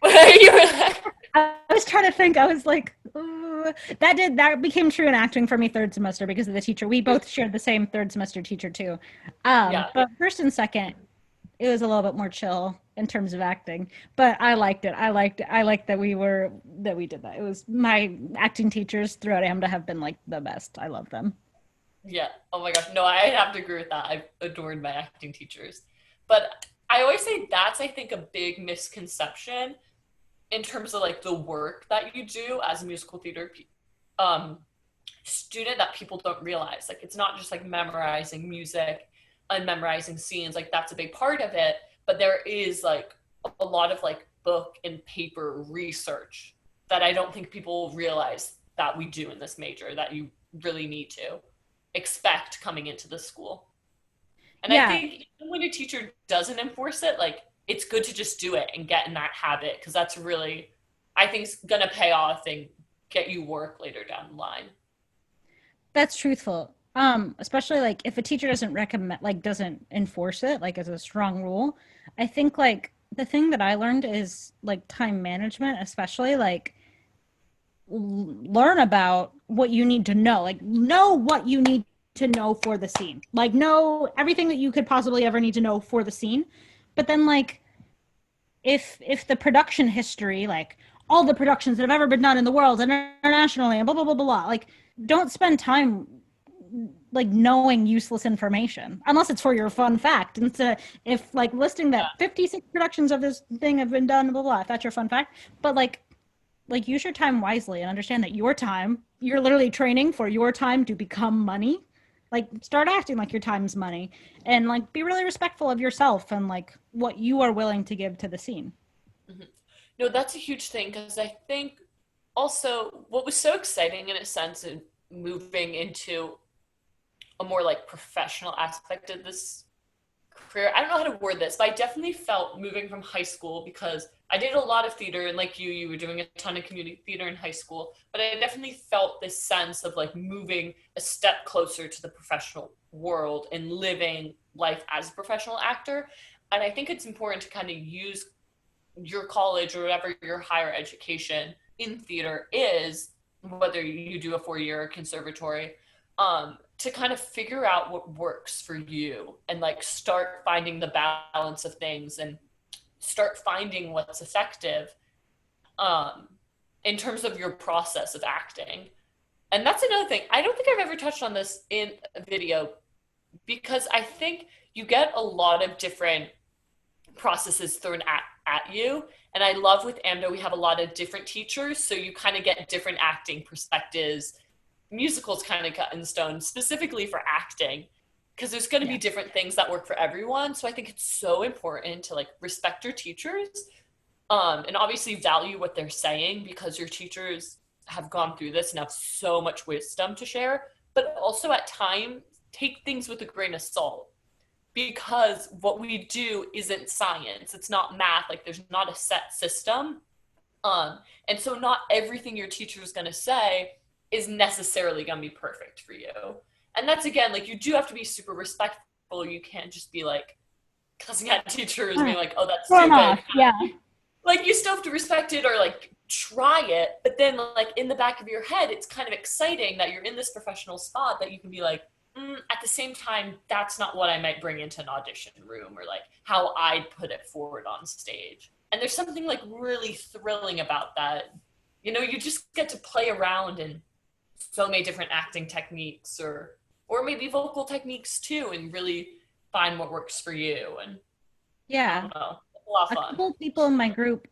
[SPEAKER 1] you were like,
[SPEAKER 2] I was trying to think. I was like, ooh. That became true in acting for me third semester because of the teacher. We both shared the same third semester teacher too.
[SPEAKER 1] yeah,
[SPEAKER 2] But first and second, it was a little bit more chill in terms of acting. But I liked it. I liked that we did that. It was, my acting teachers throughout AMDA have been like the best. I love them.
[SPEAKER 1] yeah. Oh my gosh, no, I have to agree with that. I've adored my acting teachers, but I always say that's, I think, a big misconception in terms of like the work that you do as a musical theater um, student, that people don't realize. Like, it's not just like memorizing music and memorizing scenes. Like, that's a big part of it, but there is like a lot of like book and paper research that I don't think people realize that we do in this major, that you really need to expect coming into the school. And I
[SPEAKER 2] Yeah,
[SPEAKER 1] think even when a teacher doesn't enforce it, like, it's good to just do it and get in that habit, because that's really, I think, is gonna pay off and get you work later down the line.
[SPEAKER 2] that's truthful. Especially like if a teacher doesn't recommend, like doesn't enforce it, like as a strong rule. I think like the thing that I learned is like time management, especially like learn about what you need to know, like know what you need to know for the scene, like know everything that you could possibly ever need to know for the scene. But then like if the production history, like all the productions that have ever been done in the world and internationally and blah blah blah blah, like don't spend time like knowing useless information unless it's for your fun fact. And so if like listing that 56 productions of this thing have been done, blah blah, if that's your fun fact. But like use your time wisely and understand that your time, you're literally training for your time to become money. Like start acting like your time's money, and like be really respectful of yourself and like what you are willing to give to the scene.
[SPEAKER 1] Mhm. No, that's a huge thing because I think also what was so exciting in a sense in moving into a more like professional aspect of this career. I don't know how to word this, but I definitely felt moving from high school because I did a lot of theater and like you were doing a ton of community theater in high school, but I definitely felt this sense of like moving a step closer to the professional world and living life as a professional actor. And I think it's important to kind of use your college or whatever your higher education in theater is, whether you do a 4 year conservatory, to kind of figure out what works for you and like start finding the balance of things and start finding what's effective um, in terms of your process of acting. And that's another thing. I don't think I've ever touched on this in a video because I think you get a lot of different processes thrown at you. And I love with AMDA, we have a lot of different teachers. So you kind of get different acting perspectives. Musicals kind of cut in stone, specifically for acting, because there's going to be different things that work for everyone. So I think it's so important to like respect your teachers, and obviously value what they're saying because your teachers have gone through this and have so much wisdom to share, but also at times take things with a grain of salt because what we do isn't science. It's not math. Like there's not a set system. And so not everything your teacher is going to say is necessarily going to be perfect for you. And that's again, like you do have to be super respectful. You can't just be like cussing at teachers and being like, oh, that's stupid.
[SPEAKER 2] Yeah.
[SPEAKER 1] Like you still have to respect it or like try it. But then like in the back of your head, it's kind of exciting that you're in this professional spot that you can be like, at the same time, that's not what I might bring into an audition room or like how I'd put it forward on stage. And there's something like really thrilling about that. You know, you just get to play around in so many different acting techniques or maybe vocal techniques too and really find what works for you. And I don't know, a lot of fun.
[SPEAKER 2] A couple of people in my group,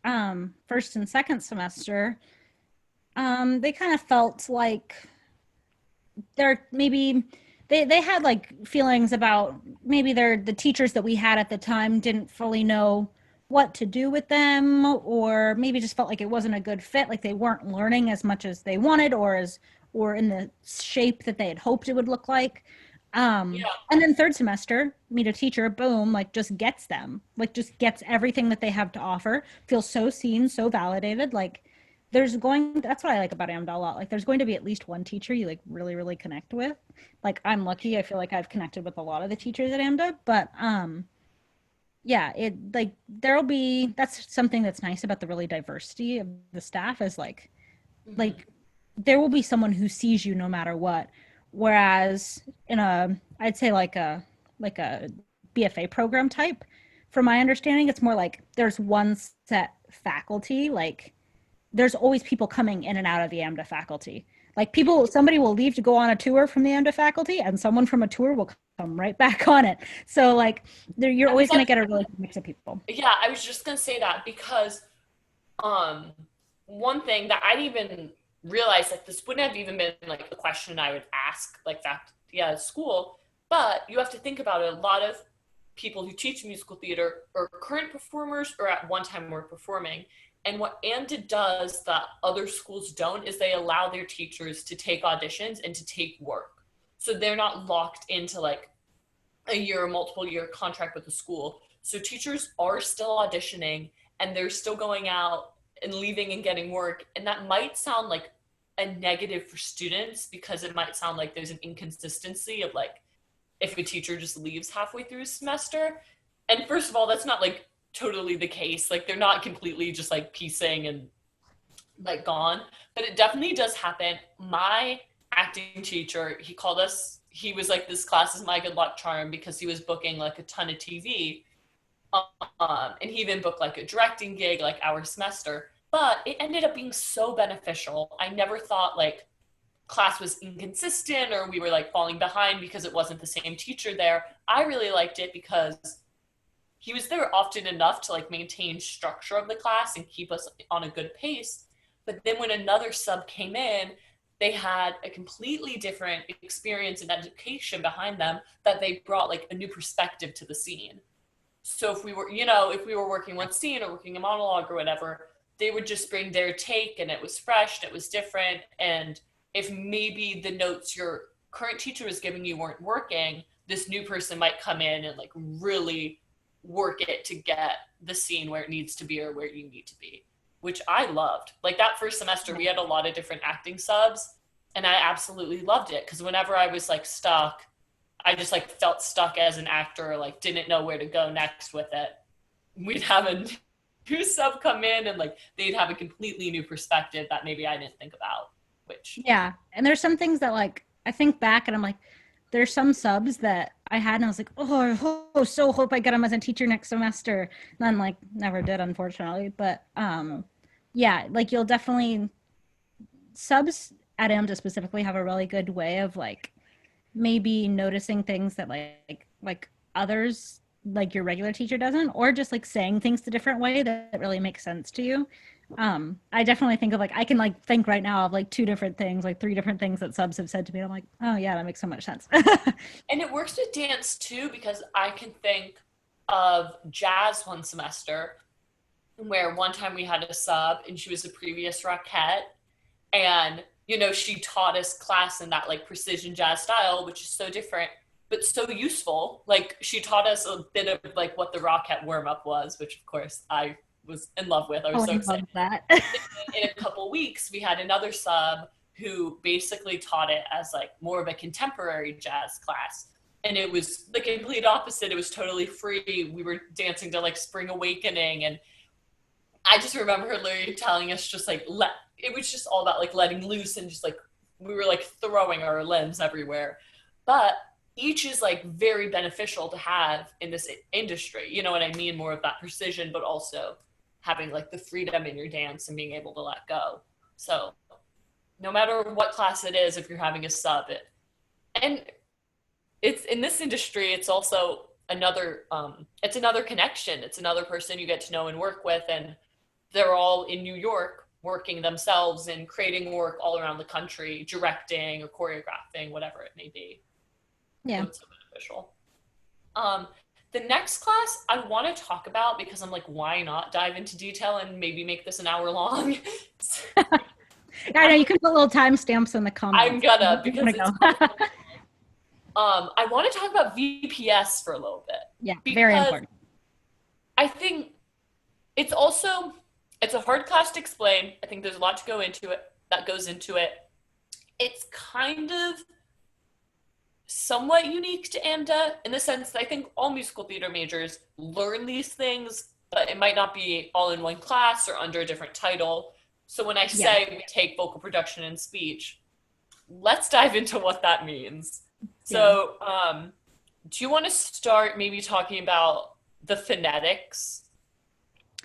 [SPEAKER 2] first and second semester, they kind of felt like they're maybe they had like feelings about maybe the teachers that we had at the time didn't fully know what to do with them, or maybe just felt like it wasn't a good fit, like they weren't learning as much as they wanted or in the shape that they had hoped it would look like. And then third semester, meet a teacher, boom, like just gets them, like just gets everything that they have to offer, feels so seen, so validated. Like that's what I like about AMDA a lot. Like there's going to be at least one teacher you like really, really connect with. Like I'm lucky. I feel like I've connected with a lot of the teachers at AMDA, but yeah, it like that's something that's nice about the really diversity of the staff is like there will be someone who sees you no matter what. Whereas I'd say like a BFA program type, from my understanding, it's more like there's one set faculty. Like there's always people coming in and out of the AMDA faculty. Like somebody will leave to go on a tour from the AMDA faculty, and someone from a tour will come right back on it. So like, you're always going to get a really good mix of people.
[SPEAKER 1] Yeah, I was just going to say that because one thing that I didn't even realize, like this wouldn't have even been like a question I would ask like faculty at school, but you have to think about it. A lot of people who teach musical theater are current performers or at one time were performing. And what AMDA does that other schools don't is they allow their teachers to take auditions and to take work. So they're not locked into like a year or multiple year contract with the school. So teachers are still auditioning and they're still going out and leaving and getting work. And that might sound like a negative for students because it might sound like there's an inconsistency of like if a teacher just leaves halfway through a semester. And first of all, that's not like totally the case. Like they're not completely just like piecing and like gone, but it definitely does happen. My acting teacher, he was like, this class is my good luck charm because he was booking like a ton of TV. And he even booked like a directing gig like our semester, but it ended up being so beneficial. I never thought like class was inconsistent or we were like falling behind because it wasn't the same teacher there. I really liked it because he was there often enough to like maintain structure of the class and keep us on a good pace. But then when another sub came in, they had a completely different experience and education behind them that they brought like a new perspective to the scene. So if we were, if we were working one scene or working a monologue or whatever, they would just bring their take and it was fresh and it was different. And if maybe the notes your current teacher was giving you weren't working, this new person might come in and like really work it to get the scene where it needs to be or where you need to be, which I loved. Like that first semester, we had a lot of different acting subs and I absolutely loved it because whenever I was like stuck, I just like felt stuck as an actor, like didn't know where to go next with it. We'd have a new sub come in and like they'd have a completely new perspective that maybe I didn't think about, which.
[SPEAKER 2] Yeah. And there's some things that like, I think back and I'm like, there's some subs that I had and I was like, oh, I so hope I get them as a teacher next semester. And then like never did, unfortunately. But yeah, like you'll definitely, subs at AMDA specifically have a really good way of like maybe noticing things that like others, like your regular teacher doesn't, or just like saying things the different way that really makes sense to you. I definitely think of like, I can like think right now of like 2 different things, like 3 different things that subs have said to me. I'm like, oh yeah, that makes so much sense.
[SPEAKER 1] And it works with dance too, because I can think of jazz one semester where one time we had a sub and she was a previous Rockette and, she taught us class in that like precision jazz style, which is so different, but so useful. Like she taught us a bit of like what the Rockette warm up was, which of course I was in love with. I was so excited.
[SPEAKER 2] That.
[SPEAKER 1] In a couple weeks, we had another sub who basically taught it as like more of a contemporary jazz class. And it was the complete opposite. It was totally free. We were dancing to like Spring Awakening. And I just remember her literally telling us just like, it was just all about like letting loose and just like, we were like throwing our limbs everywhere. But each is like very beneficial to have in this industry. You know what I mean? More of that precision, but also having like the freedom in your dance and being able to let go. So no matter what class it is, if you're having a sub, and it's in this industry, it's also another connection. It's another person you get to know and work with. And they're all in New York working themselves and creating work all around the country, directing or choreographing, whatever it may be.
[SPEAKER 2] Yeah.
[SPEAKER 1] So it's so beneficial. The next class I want to talk about because I'm like, why not dive into detail and maybe make this an hour long?
[SPEAKER 2] I know you can put little timestamps in the comments.
[SPEAKER 1] I'm gonna because I want to talk about VPS for a little bit.
[SPEAKER 2] Yeah, very important.
[SPEAKER 1] I think it's a hard class to explain. I think there's a lot to go into it that goes into it. It's kind of somewhat unique to AMDA in the sense that I think all musical theater majors learn these things, but it might not be all in one class or under a different title. So when I say we take vocal production and speech, let's dive into what that means. Yeah. So do you want to start maybe talking about the phonetics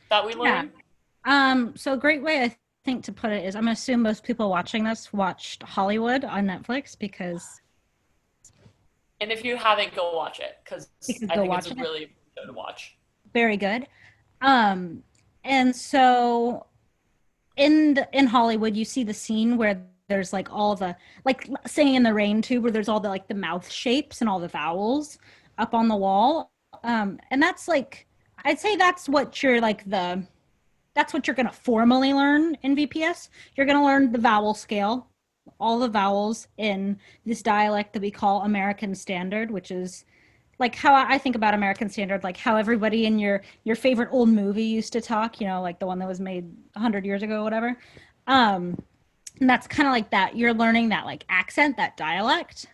[SPEAKER 1] that we learned?
[SPEAKER 2] Yeah. So a great way I think to put it is, I'm going to assume most people watching this watched Hollywood on Netflix because...
[SPEAKER 1] And if you haven't, go watch it because I think it's a really good to watch.
[SPEAKER 2] Very good. And so in Hollywood, you see the scene where there's like all the, like Singing in the Rain too, where there's all the like the mouth shapes and all the vowels up on the wall. And that's like, I'd say that's what you're like that's what you're going to formally learn in VPS. You're going to learn the vowel scale, all the vowels in this dialect that we call American Standard, which is like how I think about American Standard, like how everybody in your favorite old movie used to talk, like the one that was made 100 years ago, whatever. And that's kind of like that. You're learning that like accent, that dialect.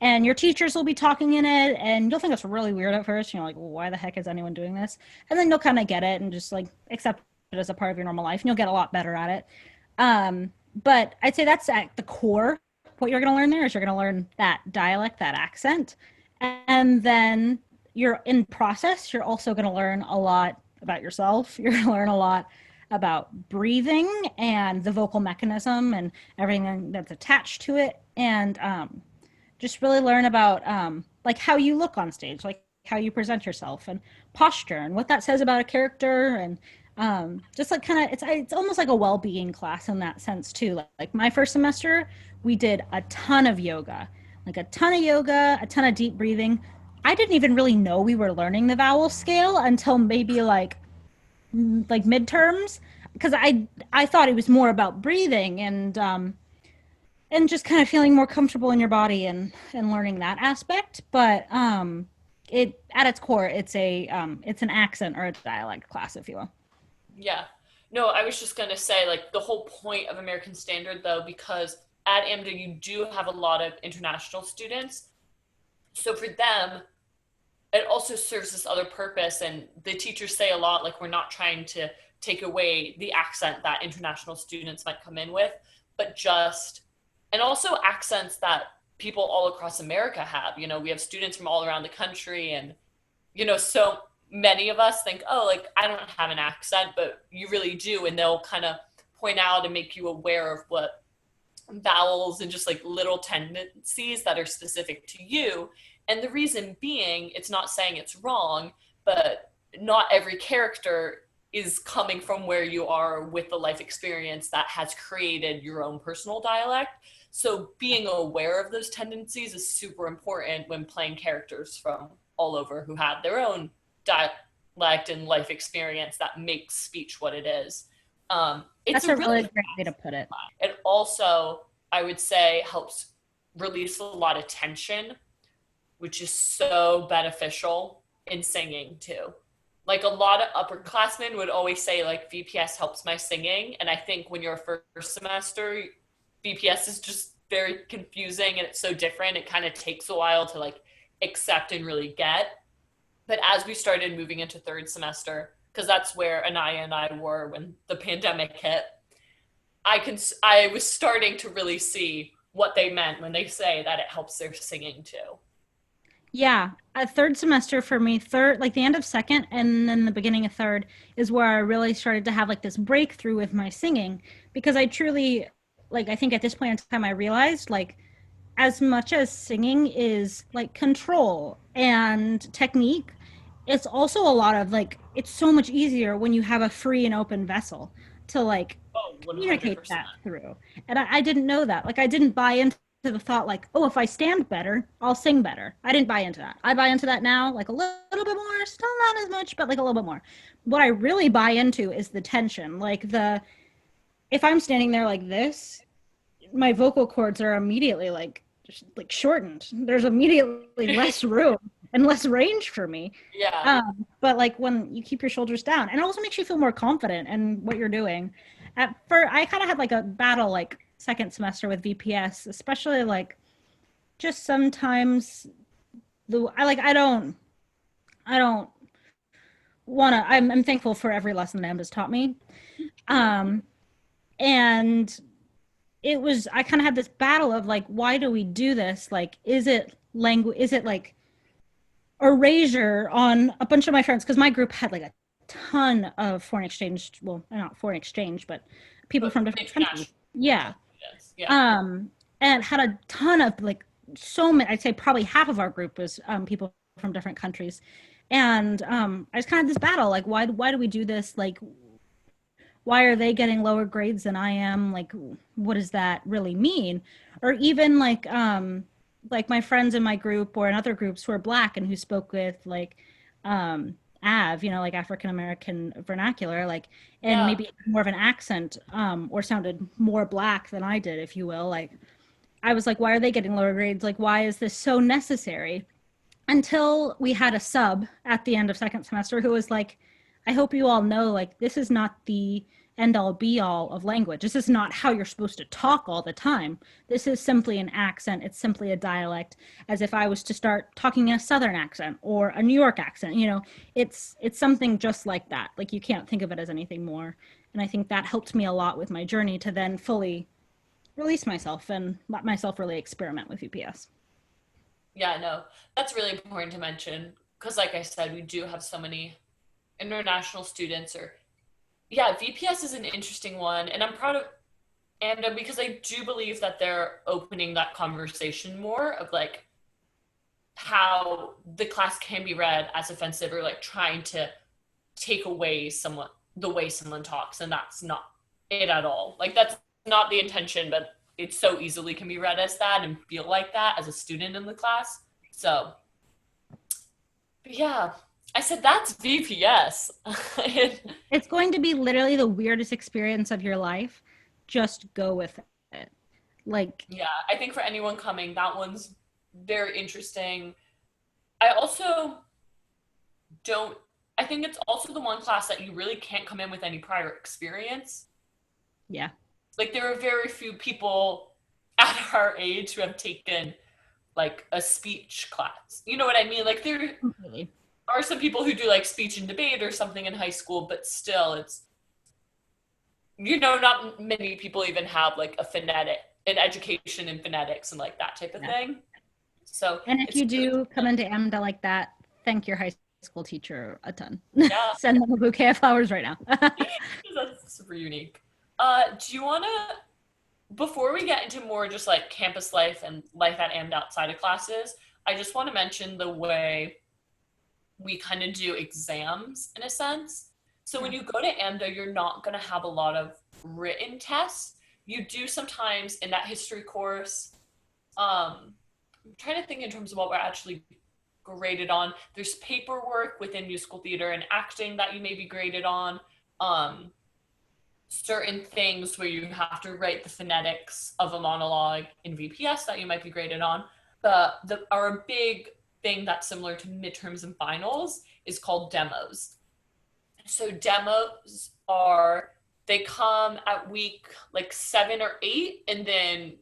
[SPEAKER 2] And your teachers will be talking in it and you'll think it's really weird at first. Like, well, why the heck is anyone doing this? And then you'll kind of get it and just like accept it as a part of your normal life and you'll get a lot better at it. But I'd say that's at the core. What you're going to learn there is you're going to learn that dialect, that accent. And then you're in process. You're also going to learn a lot about yourself. You're going to learn a lot about breathing and the vocal mechanism and everything that's attached to it, and just really learn about like how you look on stage, like how you present yourself and posture and what that says about a character, and just like kind of it's almost like a well-being class in that sense too. Like my first semester, we did a ton of yoga, like a ton of yoga, a ton of deep breathing. I didn't even really know we were learning the vowel scale until maybe like midterms, because I thought it was more about breathing and just kind of feeling more comfortable in your body and learning that aspect. But it at its core, it's an accent or a dialect class, if you will.
[SPEAKER 1] Yeah. No, I was just gonna say, like, the whole point of American Standard, though, because at AMDA you do have a lot of international students. So for them, it also serves this other purpose. And the teachers say a lot, like, we're not trying to take away the accent that international students might come in with, but just, and also accents that people all across America have. You know, we have students from all around the country, and, so many of us think, oh, like, I don't have an accent, but you really do. And they'll kind of point out and make you aware of what vowels and just like little tendencies that are specific to you. And the reason being, it's not saying it's wrong, but not every character is coming from where you are with the life experience that has created your own personal dialect. So being aware of those tendencies is super important when playing characters from all over who have their own dialect and life experience that makes speech what it is. It's
[SPEAKER 2] That's
[SPEAKER 1] a
[SPEAKER 2] a
[SPEAKER 1] really
[SPEAKER 2] really great way to put it.
[SPEAKER 1] it also, I would say, helps release a lot of tension, which is so beneficial in singing too. Like, a lot of upperclassmen would always say, like, VPS helps my singing. And I think when you're a first semester, VPS is just very confusing and it's so different. It kind of takes a while to like accept and really get. But as we started moving into third semester, because that's where Anaya and I were when the pandemic hit, I was starting to really see what they meant when they say that it helps their singing too.
[SPEAKER 2] Yeah, a third semester for me, third, like the end of second and then the beginning of third is where I really started to have like this breakthrough with my singing, because I truly, like, I think at this point in time, I realized like as much as singing is like control and technique, it's also a lot of like, it's so much easier when you have a free and open vessel to like
[SPEAKER 1] Oh,
[SPEAKER 2] communicate
[SPEAKER 1] 100%.
[SPEAKER 2] that through. And I didn't know that. Like, I didn't buy into the thought, like, oh, if I stand better, I'll sing better. I didn't buy into that. I buy into that now, like a little bit more, still not as much, but like a little bit more. What I really buy into is the tension. Like, if I'm standing there like this, my vocal cords are immediately like, just like shortened. There's immediately less room and less range for me.
[SPEAKER 1] Yeah.
[SPEAKER 2] But like when you keep your shoulders down, and it also makes you feel more confident in what you're doing. I kind of had like a battle like second semester with VPS, especially like just sometimes I don't want to. I'm thankful for every lesson that AMDA's taught me. Um, and it was I kind of had this battle of like, why do we do this? Like, is it language? Is it like erasure on a bunch of my friends? Because my group had like a ton of foreign exchange, well, not foreign exchange, but people
[SPEAKER 1] But
[SPEAKER 2] from different countries.
[SPEAKER 1] international.
[SPEAKER 2] Yeah.
[SPEAKER 1] Yes. Yeah.
[SPEAKER 2] And had a ton of like so many. I'd say probably half of our group was people from different countries, and I was kind of this battle like, why do we do this? Like, why are they getting lower grades than I am? Like, what does that really mean? Or even like my friends in my group or in other groups who are black and who spoke with like Av, like African American vernacular, like, and
[SPEAKER 1] Yeah.
[SPEAKER 2] maybe more of an accent, or sounded more black than I did, if you will. Like, I was like, why are they getting lower grades? Like, why is this so necessary? Until we had a sub at the end of second semester who was like, I hope you all know, like, this is not the end all be all of language. This is not how you're supposed to talk all the time. This is simply an accent. It's simply a dialect, as if I was to start talking in a Southern accent or a New York accent. It's something just like that. Like, you can't think of it as anything more. And I think that helped me a lot with my journey to then fully release myself and let myself really experiment with UPS.
[SPEAKER 1] Yeah, no, that's really important to mention because, like I said, we do have so many international students or Yeah, VPS is an interesting one, and I'm proud of AMDA because I do believe that they're opening that conversation more of like how the class can be read as offensive or like trying to take away someone the way someone talks, and that's not it at all. Like that's not the intention, but it so easily can be read as that and feel like that as a student in the class. So yeah, I said that's VPS.
[SPEAKER 2] It's going to be literally the weirdest experience of your life. Just go with it. Like,
[SPEAKER 1] Yeah, I think for anyone coming, that one's very interesting. I also don't, I think it's also the one class that you really can't come in with any prior experience.
[SPEAKER 2] yeah.
[SPEAKER 1] Like, there are very few people at our age who have taken like a speech class. You know what I mean? Like, there
[SPEAKER 2] Completely.
[SPEAKER 1] are some people who do like speech and debate or something in high school, but still, it's, not many people even have like an education in phonetics and like that type of
[SPEAKER 2] Yeah.
[SPEAKER 1] thing. So
[SPEAKER 2] And if
[SPEAKER 1] it's
[SPEAKER 2] you
[SPEAKER 1] really,
[SPEAKER 2] do come into AMDA like that, thank your high school teacher a ton.
[SPEAKER 1] yeah,
[SPEAKER 2] Send them a bouquet of flowers right now.
[SPEAKER 1] that's super unique. Do you want to, before we get into more just like campus life and life at AMD outside of classes, I just want to mention the way we kind of do exams in a sense. So when you go to AMDA, you're not going to have a lot of written tests. You do sometimes in that history course. I'm trying to think in terms of what we're actually graded on. There's paperwork within musical theater and acting that you may be graded on. Um, Certain things where you have to write the phonetics of a monologue in VPS that you might be graded on. Our big thing that's similar to midterms and finals is called demos. So demos they come at week like 7 or 8, and then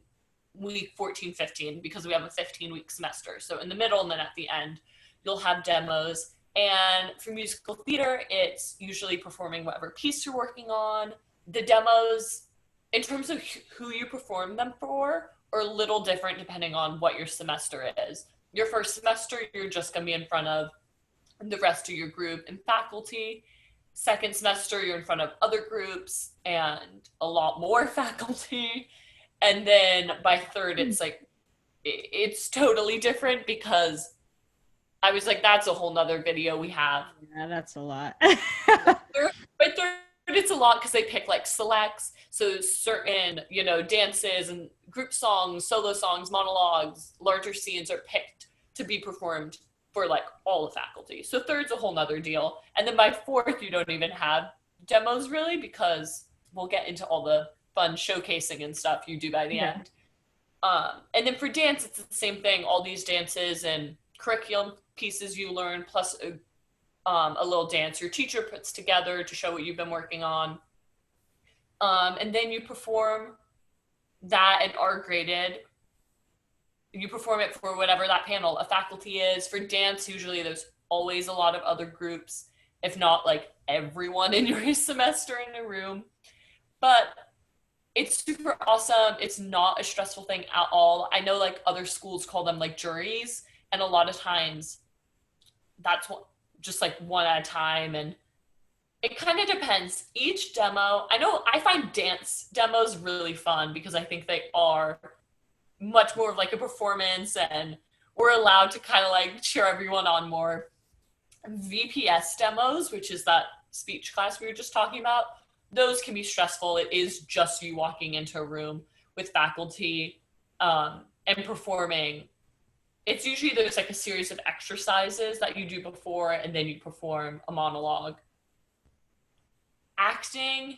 [SPEAKER 1] week 14, 15, because we have a 15-week semester. So in the middle and then at the end, you'll have demos. And for musical theater, it's usually performing whatever piece you're working on. The demos, in terms of who you perform them for, are a little different depending on what your semester is. Your first semester, you're just going to be in front of the rest of your group and faculty. Second semester, you're in front of other groups and a lot more faculty. And then by third, it's totally different because I was like, that's a whole nother video we have.
[SPEAKER 2] Yeah, that's a lot.
[SPEAKER 1] By third, it's a lot because they pick like selects. So certain, dances and group songs, solo songs, monologues, larger scenes are picked to be performed for like all the faculty. So third's a whole nother deal. And then by fourth, you don't even have demos really, because we'll get into all the fun showcasing and stuff you do by the
[SPEAKER 2] Yeah.
[SPEAKER 1] end. And then for dance, it's the same thing. All these dances and curriculum pieces you learn, plus a little dance your teacher puts together to show what you've been working on. And then you perform that and are graded. You perform it for whatever that panel of faculty is. For dance, usually there's always a lot of other groups, if not like everyone in your semester in a room. But it's super awesome. It's not a stressful thing at all. I know like other schools call them like juries, and a lot of times that's just like one at a time, and it kind of depends. Each demo, I know I find dance demos really fun because I think they are much more of like a performance, and we're allowed to kind of like cheer everyone on more. VPS demos, which is that speech class we were just talking about, those can be stressful. It is just you walking into a room with faculty and performing. It's usually there's like a series of exercises that you do before, and then you perform a monologue. Acting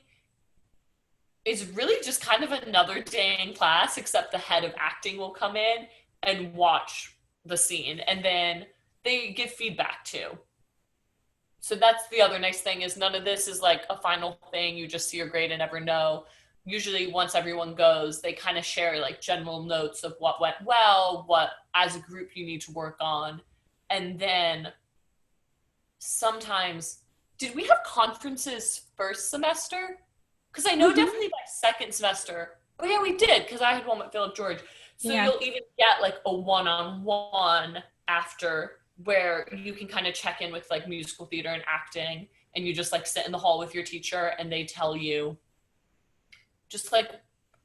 [SPEAKER 1] is really just kind of another day in class, except the head of acting will come in and watch the scene, and then they give feedback too. So that's the other nice thing, is none of this is like a final thing. You just see your grade and never know. Usually once everyone goes, they kind of share like general notes of what went well, what as a group you need to work on. And then sometimes, did we have conferences first semester? Because I know definitely by second semester. Oh yeah, we did, because I had one with Philip George. So
[SPEAKER 2] Yeah.
[SPEAKER 1] you'll even get like a one-on-one after, where you can kind of check in with like musical theater and acting. and you just like sit in the hall with your teacher and they tell you just like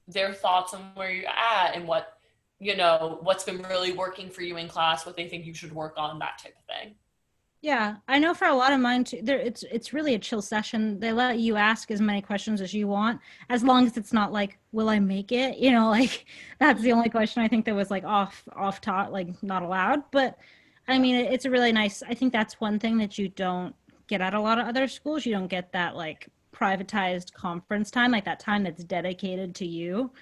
[SPEAKER 1] their thoughts on where you're at and what, you know, what's been really working for you in class, what they think you should work on, that type of thing.
[SPEAKER 2] Yeah, I know for a lot of mine too, there it's really a chill session. They let you ask as many questions as you want, as long as it's not like, will I make it? You know, like that's the only question I think that was like off top, like not allowed. But I mean, it's a really nice. I think that's one thing that you don't get at a lot of other schools. You don't get that like privatized conference time, like that time that's dedicated to you.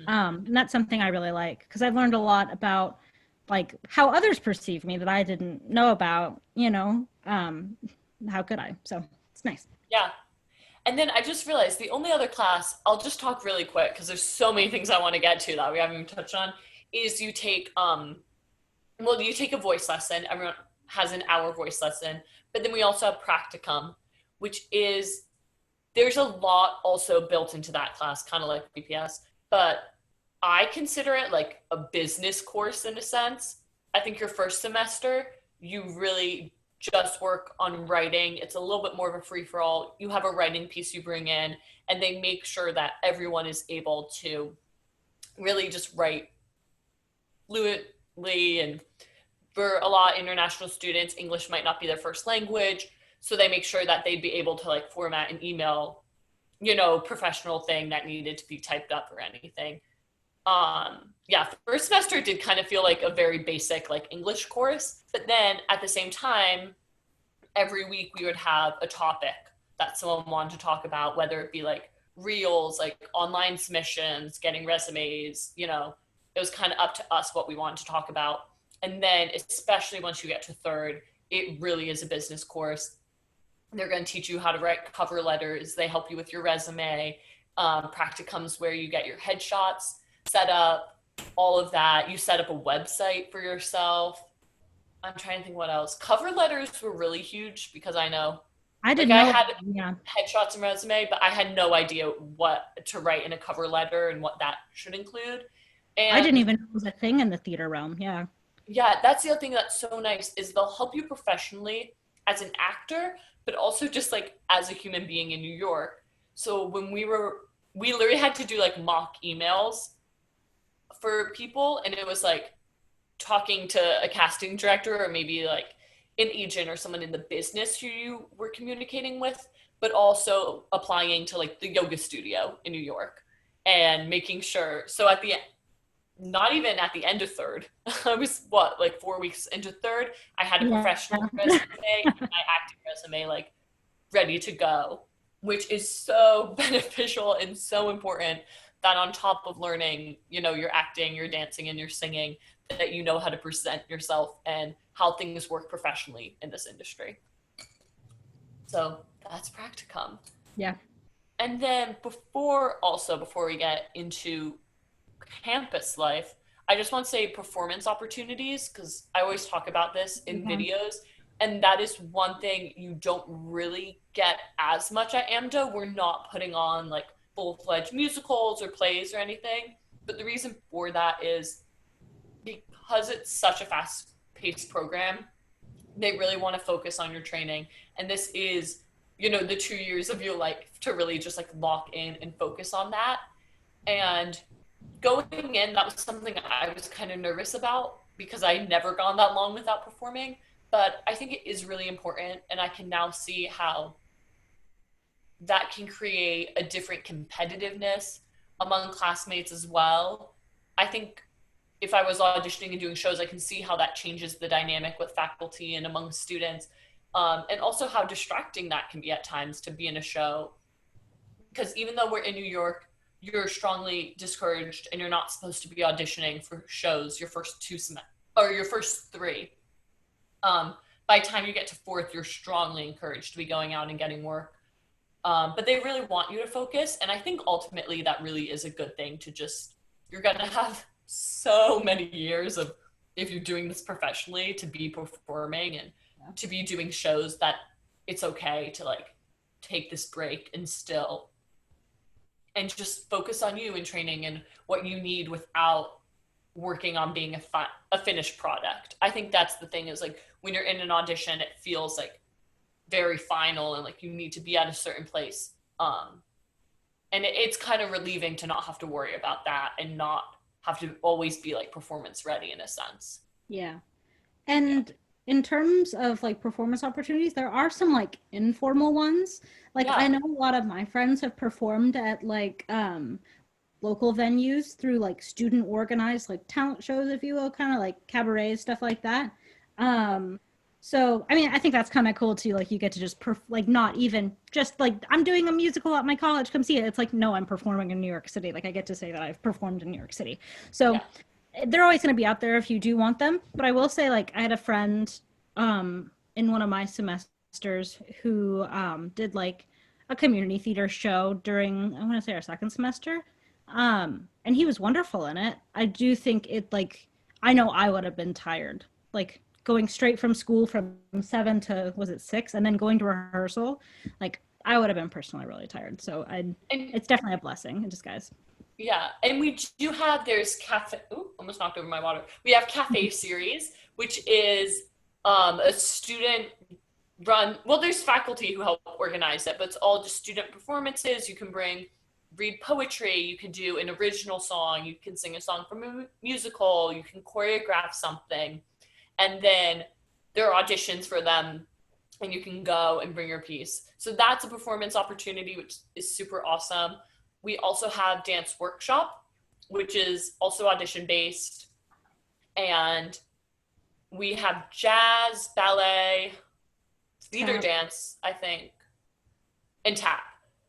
[SPEAKER 2] And that's something I really like because I've learned a lot about like how others perceive me that I didn't know about, you know, how could I? So it's nice.
[SPEAKER 1] Yeah. And then I just realized the only other class, I'll just talk really quick because there's so many things I want to get to that we haven't even touched on, is you take well, you take a voice lesson. Everyone has an hour voice lesson, but then we also have practicum, which is there's a lot also built into that class, kind of like BPS, but I consider it like a business course in a sense. I think your first semester, you really just work on writing. It's a little bit more of a free for all. You have a writing piece you bring in, and they make sure that everyone is able to really just write fluently. And for a lot of international students, English might not be their first language. So they make sure that they'd be able to like format an email, you know, professional thing that needed to be typed up or anything. Yeah, first semester did kind of feel like a very basic like English course, but then at the same time, every week we would have a topic that someone wanted to talk about, whether it be like reels, like online submissions, getting resumes, you know, it was kind of up to us what we wanted to talk about. And then especially once you get to third, it really is a business course. They're going to teach you how to write cover letters. They help you with your resume. Practicums where you get your headshots set up, all of that. You set up a website for yourself. I'm trying to think what else. Cover letters were really huge because I know,
[SPEAKER 2] I
[SPEAKER 1] like,
[SPEAKER 2] didn't
[SPEAKER 1] I
[SPEAKER 2] know.
[SPEAKER 1] had
[SPEAKER 2] Yeah,
[SPEAKER 1] headshots and resume, but I had no idea what to write in a cover letter and what that should include.
[SPEAKER 2] I didn't
[SPEAKER 1] And
[SPEAKER 2] even know it was a thing in the theater realm. Yeah.
[SPEAKER 1] yeah, that's the other thing that's so nice is they'll help you professionally as an actor, but also just like as a human being in New York. So when we literally had to do like mock emails for people, and it was like talking to a casting director or maybe like an agent or someone in the business who you were communicating with, but also applying to like the yoga studio in New York and making sure. So at the not even at the end of third, I was what, like 4 weeks into third, I had a
[SPEAKER 2] Yeah.
[SPEAKER 1] professional resume and my acting resume like ready to go, which is so beneficial and so important that on top of learning, you know, your acting, your dancing, and your singing, that you know how to present yourself and how things work professionally in this industry. So that's practicum.
[SPEAKER 2] Yeah.
[SPEAKER 1] And then before we get into campus life, I just want to say performance opportunities because I always talk about this in
[SPEAKER 2] Mhm.
[SPEAKER 1] videos. And that is one thing you don't really get as much at AMDA. We're not putting on like full-fledged musicals or plays or anything. But the reason for that is because it's such a fast-paced program, they really want to focus on your training. And this is, you know, the 2 years of your life to really just like lock in and focus on that. And going in, that was something I was kind of nervous about because I had never gone that long without performing. But I think it is really important. And I can now see how that can create a different competitiveness among classmates as well. I think if I was auditioning and doing shows, I can see how that changes the dynamic with faculty and among students, and also how distracting that can be at times to be in a show. Because even though we're in New York, you're strongly discouraged and you're not supposed to be auditioning for shows your first or your first three. By the time you get to fourth, you're strongly encouraged to be going out and getting work. But they really want you to focus. And I think ultimately that really is a good thing to just, you're going to have so many years of, if you're doing this professionally, to be performing and to be doing shows, that it's okay to like take this break and still and just focus on you and training and what you need without working on being a finished product. I think that's the thing is like when you're in an audition, it feels like very final and like you need to be at a certain place. And it's kind of relieving to not have to worry about that and not have to always be like performance ready in a sense.
[SPEAKER 2] Yeah.
[SPEAKER 1] Yeah.
[SPEAKER 2] And in terms of like performance opportunities, there are some like informal ones. Like I
[SPEAKER 1] Yeah.
[SPEAKER 2] know a lot of my friends have performed at like local venues through like student organized like talent shows, if you will, kind of like cabarets, stuff like that. Um, so I mean, I think that's kind of cool too. Like you get to just like not even just like I'm doing a musical at my college, come see it. It's like no, I'm performing in New York City. Like I get to say that I've performed in New York City. So
[SPEAKER 1] Yeah.
[SPEAKER 2] they're always going to be out there if you do want them. But I will say, like, I had a friend in one of my semesters who did like a community theater show during, I want to say, our second semester. And he was wonderful in it. I do think it, like, I know I would have been tired, like, going straight from school from 7 to, was it 6, and then going to rehearsal. Like, I would have been personally really tired. So
[SPEAKER 1] And
[SPEAKER 2] it's definitely a blessing in disguise.
[SPEAKER 1] yeah, and we do have there's cafe. Ooh, almost knocked over my water. We have cafe series, which is a student run. Well, there's faculty who help organize it, but it's all just student performances. You can read poetry. You can do an original song. You can sing a song from a musical. You can choreograph something, and then there are auditions for them, and you can go and bring your piece. So that's a performance opportunity, which is super awesome. We also have dance workshop, which is also audition based, and we have jazz, ballet, theater
[SPEAKER 2] Tap.
[SPEAKER 1] dance, I think, and tap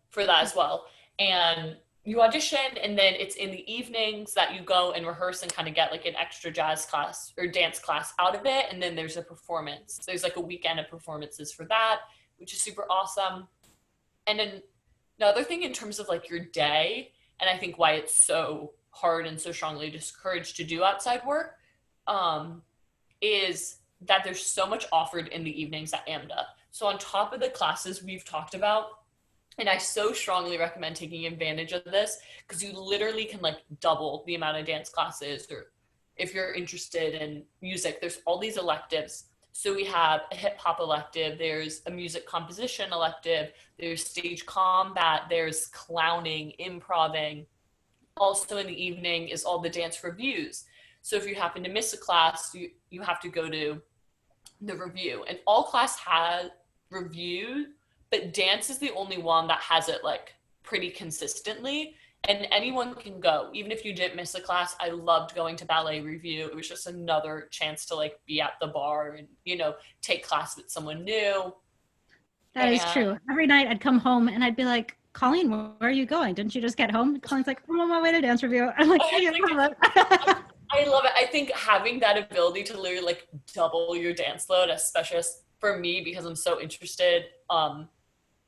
[SPEAKER 1] for that as well. And you audition, and then it's in the evenings that you go and rehearse and kind of get like an extra jazz class or dance class out of it. And then there's a performance. There's like a weekend of performances for that, which is super awesome. And then another thing in terms of like your day, and I think why it's so hard and so strongly discouraged to do outside work, is that there's so much offered in the evenings at AMDA. So on top of the classes we've talked about, and I so strongly recommend taking advantage of this because you literally can like double the amount of dance classes, or if you're interested in music, there's all these electives. So we have a hip hop elective, there's a music composition elective, there's stage combat, there's clowning, improving. Also in the evening is all the dance reviews. So if you happen to miss a class, you have to go to the review. And all class has review, but dance is the only one that has it like pretty consistently. And anyone can go, even if you didn't miss a class. I loved going to ballet review. It was just another chance to like be at the bar and, take class with someone new.
[SPEAKER 2] That is
[SPEAKER 1] And
[SPEAKER 2] true. Every night I'd come home and I'd be like, Colleen, where are you going? Didn't you just get home? Colleen's like, I'm on my way to dance review. I'm like,
[SPEAKER 1] I
[SPEAKER 2] yeah,
[SPEAKER 1] think I love it. I think having that ability to literally like double your dance load, especially for me, because I'm so interested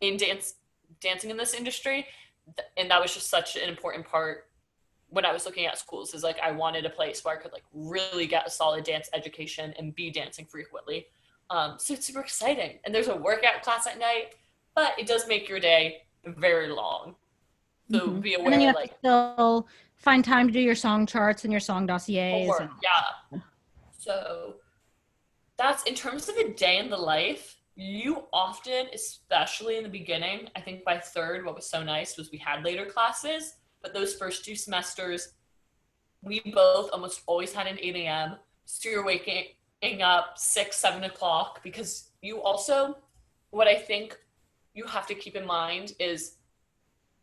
[SPEAKER 1] in dancing in this industry, and that was just such an important part when I was looking at schools. Is like I wanted a place where I could like really get a solid dance education and be dancing frequently. So it's super exciting. And there's a workout class at night, but it does make your day very long. So
[SPEAKER 2] hmm
[SPEAKER 1] be
[SPEAKER 2] And then you
[SPEAKER 1] aware,
[SPEAKER 2] have to
[SPEAKER 1] like
[SPEAKER 2] still find time to do your song charts and your song dossiers.
[SPEAKER 1] homework.
[SPEAKER 2] And
[SPEAKER 1] Yeah. So that's in terms of a day in the life. You often, especially in the beginning, I think by third, what was so nice was we had later classes, but those first 2 semesters, we both almost always had an 8 a.m. So you're waking up 6, 7 o'clock because you also, what I think you have to keep in mind is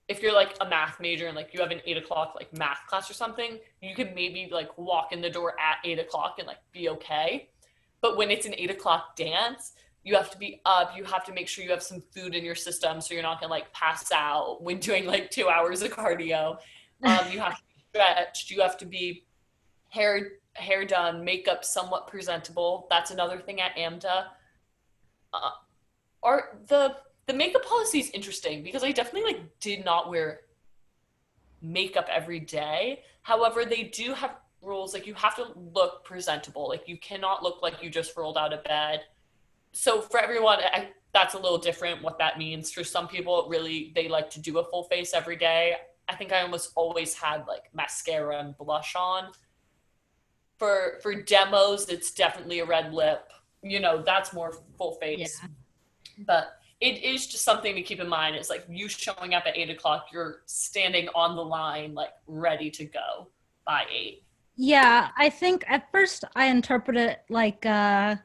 [SPEAKER 1] if you're like a math major and like you have an 8 o'clock like math class or something, you could maybe like walk in the door at 8 o'clock and like be okay. But when it's an 8 o'clock dance, you have to be up. You have to make sure you have some food in your system so you're not gonna like pass out when doing like 2 hours of cardio. You have to be stretched. You have to be hair done, makeup somewhat presentable. That's another thing at AMDA. Uh, or the makeup policy is interesting because I definitely like did not wear makeup every day. However, they do have rules like you have to look presentable. Like you cannot look like you just rolled out of bed. So for everyone, that's a little different what that means. For some people, really they like to do a full face every day. I think I almost always had like mascara and blush on. For demos, it's definitely a red lip. That's more full
[SPEAKER 2] yeah.
[SPEAKER 1] face. But it is just something to keep in mind. It's like you showing up at 8 o'clock, you're standing on the line, like ready to go by 8.
[SPEAKER 2] Yeah, I think at first I interpret it like, oh,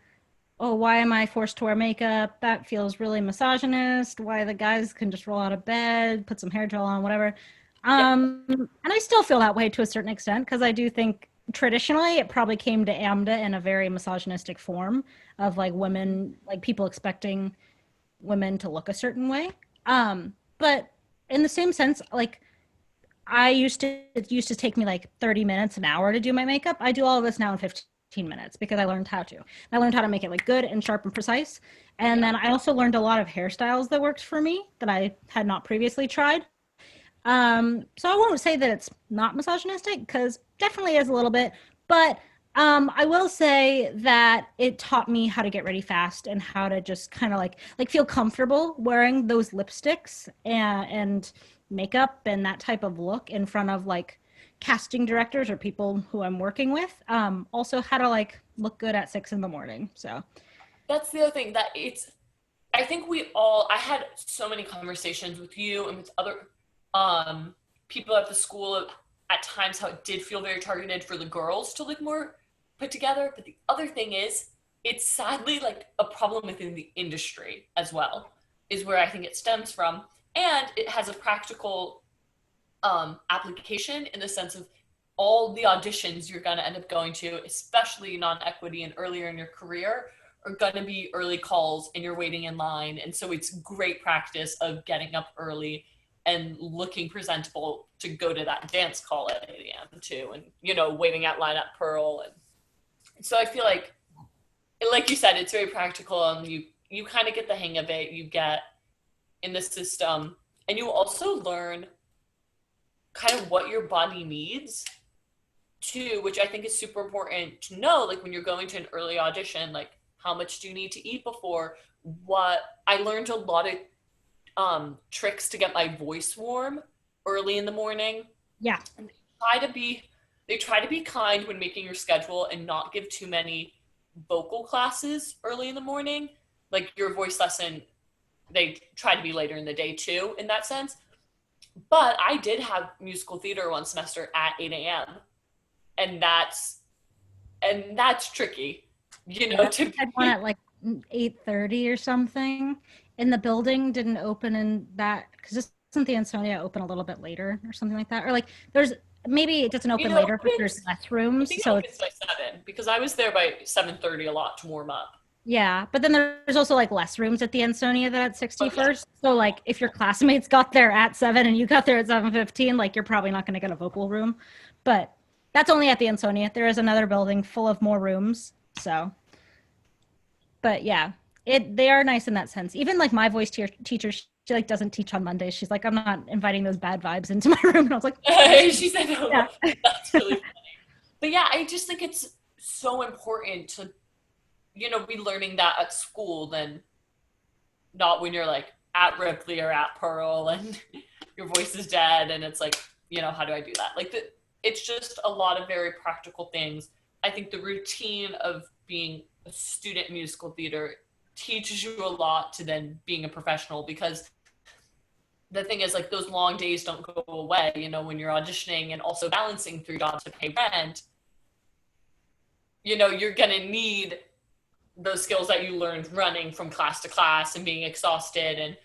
[SPEAKER 2] why am I forced to wear makeup? That feels really misogynist. Why the guys can just roll out of bed, put some hair gel on, whatever.
[SPEAKER 1] Yep.
[SPEAKER 2] And I still feel that way to a certain extent because I do think traditionally it probably came to AMDA in a very misogynistic form of like women, like people expecting women to look a certain way. But in the same sense, like it used to take me like 30 minutes, an hour to do my makeup. I do all of this now in 15 minutes because I learned how to. I learned how to make it like good and sharp and precise. And
[SPEAKER 1] Yeah.
[SPEAKER 2] then I also learned a lot of hairstyles that worked for me that I had not previously tried. So I won't say that it's not misogynistic because definitely is a little bit, but I will say that it taught me how to get ready fast and how to just kind of like feel comfortable wearing those lipsticks and makeup and that type of look in front of like casting directors or people who I'm working with. Also how to like look good at 6 in the morning. So
[SPEAKER 1] That's the other thing that it's I think we all I had so many conversations with you and with other um people at the school at times how it did feel very targeted for the girls to look more put together. But the other thing is it's sadly like a problem within the industry as well, is where I think it stems from. And it has a practical application in the sense of all the auditions you're going to end up going to, especially non-equity and earlier in your career, are going to be early calls and you're waiting in line. And so it's great practice of getting up early and looking presentable to go to that dance call at 8 a.m. too. And, waiting at line at Pearl. And so I feel like you said, it's very practical and you kind of get the hang of it. You get in the system and you also learn kind of what your body needs too, which I think is super important to know. Like when you're going to an early audition, like how much do you need to eat before? What I learned a lot of tricks to get my voice warm early in the morning.
[SPEAKER 2] yeah,
[SPEAKER 1] And they try to be kind when making your schedule and not give too many vocal classes early in the morning. Like your voice lesson, they try to be later in the day too, in that sense. But I did have musical theater one semester at 8 a.m. and that's tricky,
[SPEAKER 2] yeah.
[SPEAKER 1] to
[SPEAKER 2] I had one at like 8:30 or something. And the building didn't open in that because isn't the Ansonia open a little bit later or something like that? Or like there's maybe it doesn't open later, but there's less
[SPEAKER 1] I
[SPEAKER 2] rooms.
[SPEAKER 1] think it
[SPEAKER 2] So
[SPEAKER 1] opens
[SPEAKER 2] it's
[SPEAKER 1] by 7 because I was there by 7:30 a lot to warm up.
[SPEAKER 2] yeah. But then there's also like less rooms at the Ansonia than at
[SPEAKER 1] But yeah,
[SPEAKER 2] 61st. So like if your classmates got there at 7 and you got there at 7:15, like you're probably not gonna get a vocal room. But that's only at the Ansonia. There is another building full of more rooms. So but yeah, they are nice in that sense. Even like my teacher, she like doesn't teach on Mondays. She's like, I'm not inviting those bad vibes into my room. And I was like,
[SPEAKER 1] she said,
[SPEAKER 2] yeah,
[SPEAKER 1] "Oh, that's really funny." But yeah, I just think it's so important to be learning that at school than not when you're like at Ripley or at Pearl and your voice is dead and it's like, how do I do that? Like it's just a lot of very practical things. I think the routine of being a student in musical theater teaches you a lot to then being a professional, because the thing is, like, those long days don't go away, when you're auditioning and also balancing 3 jobs to pay rent. You're going to need those skills that you learned running from class to class and being exhausted, and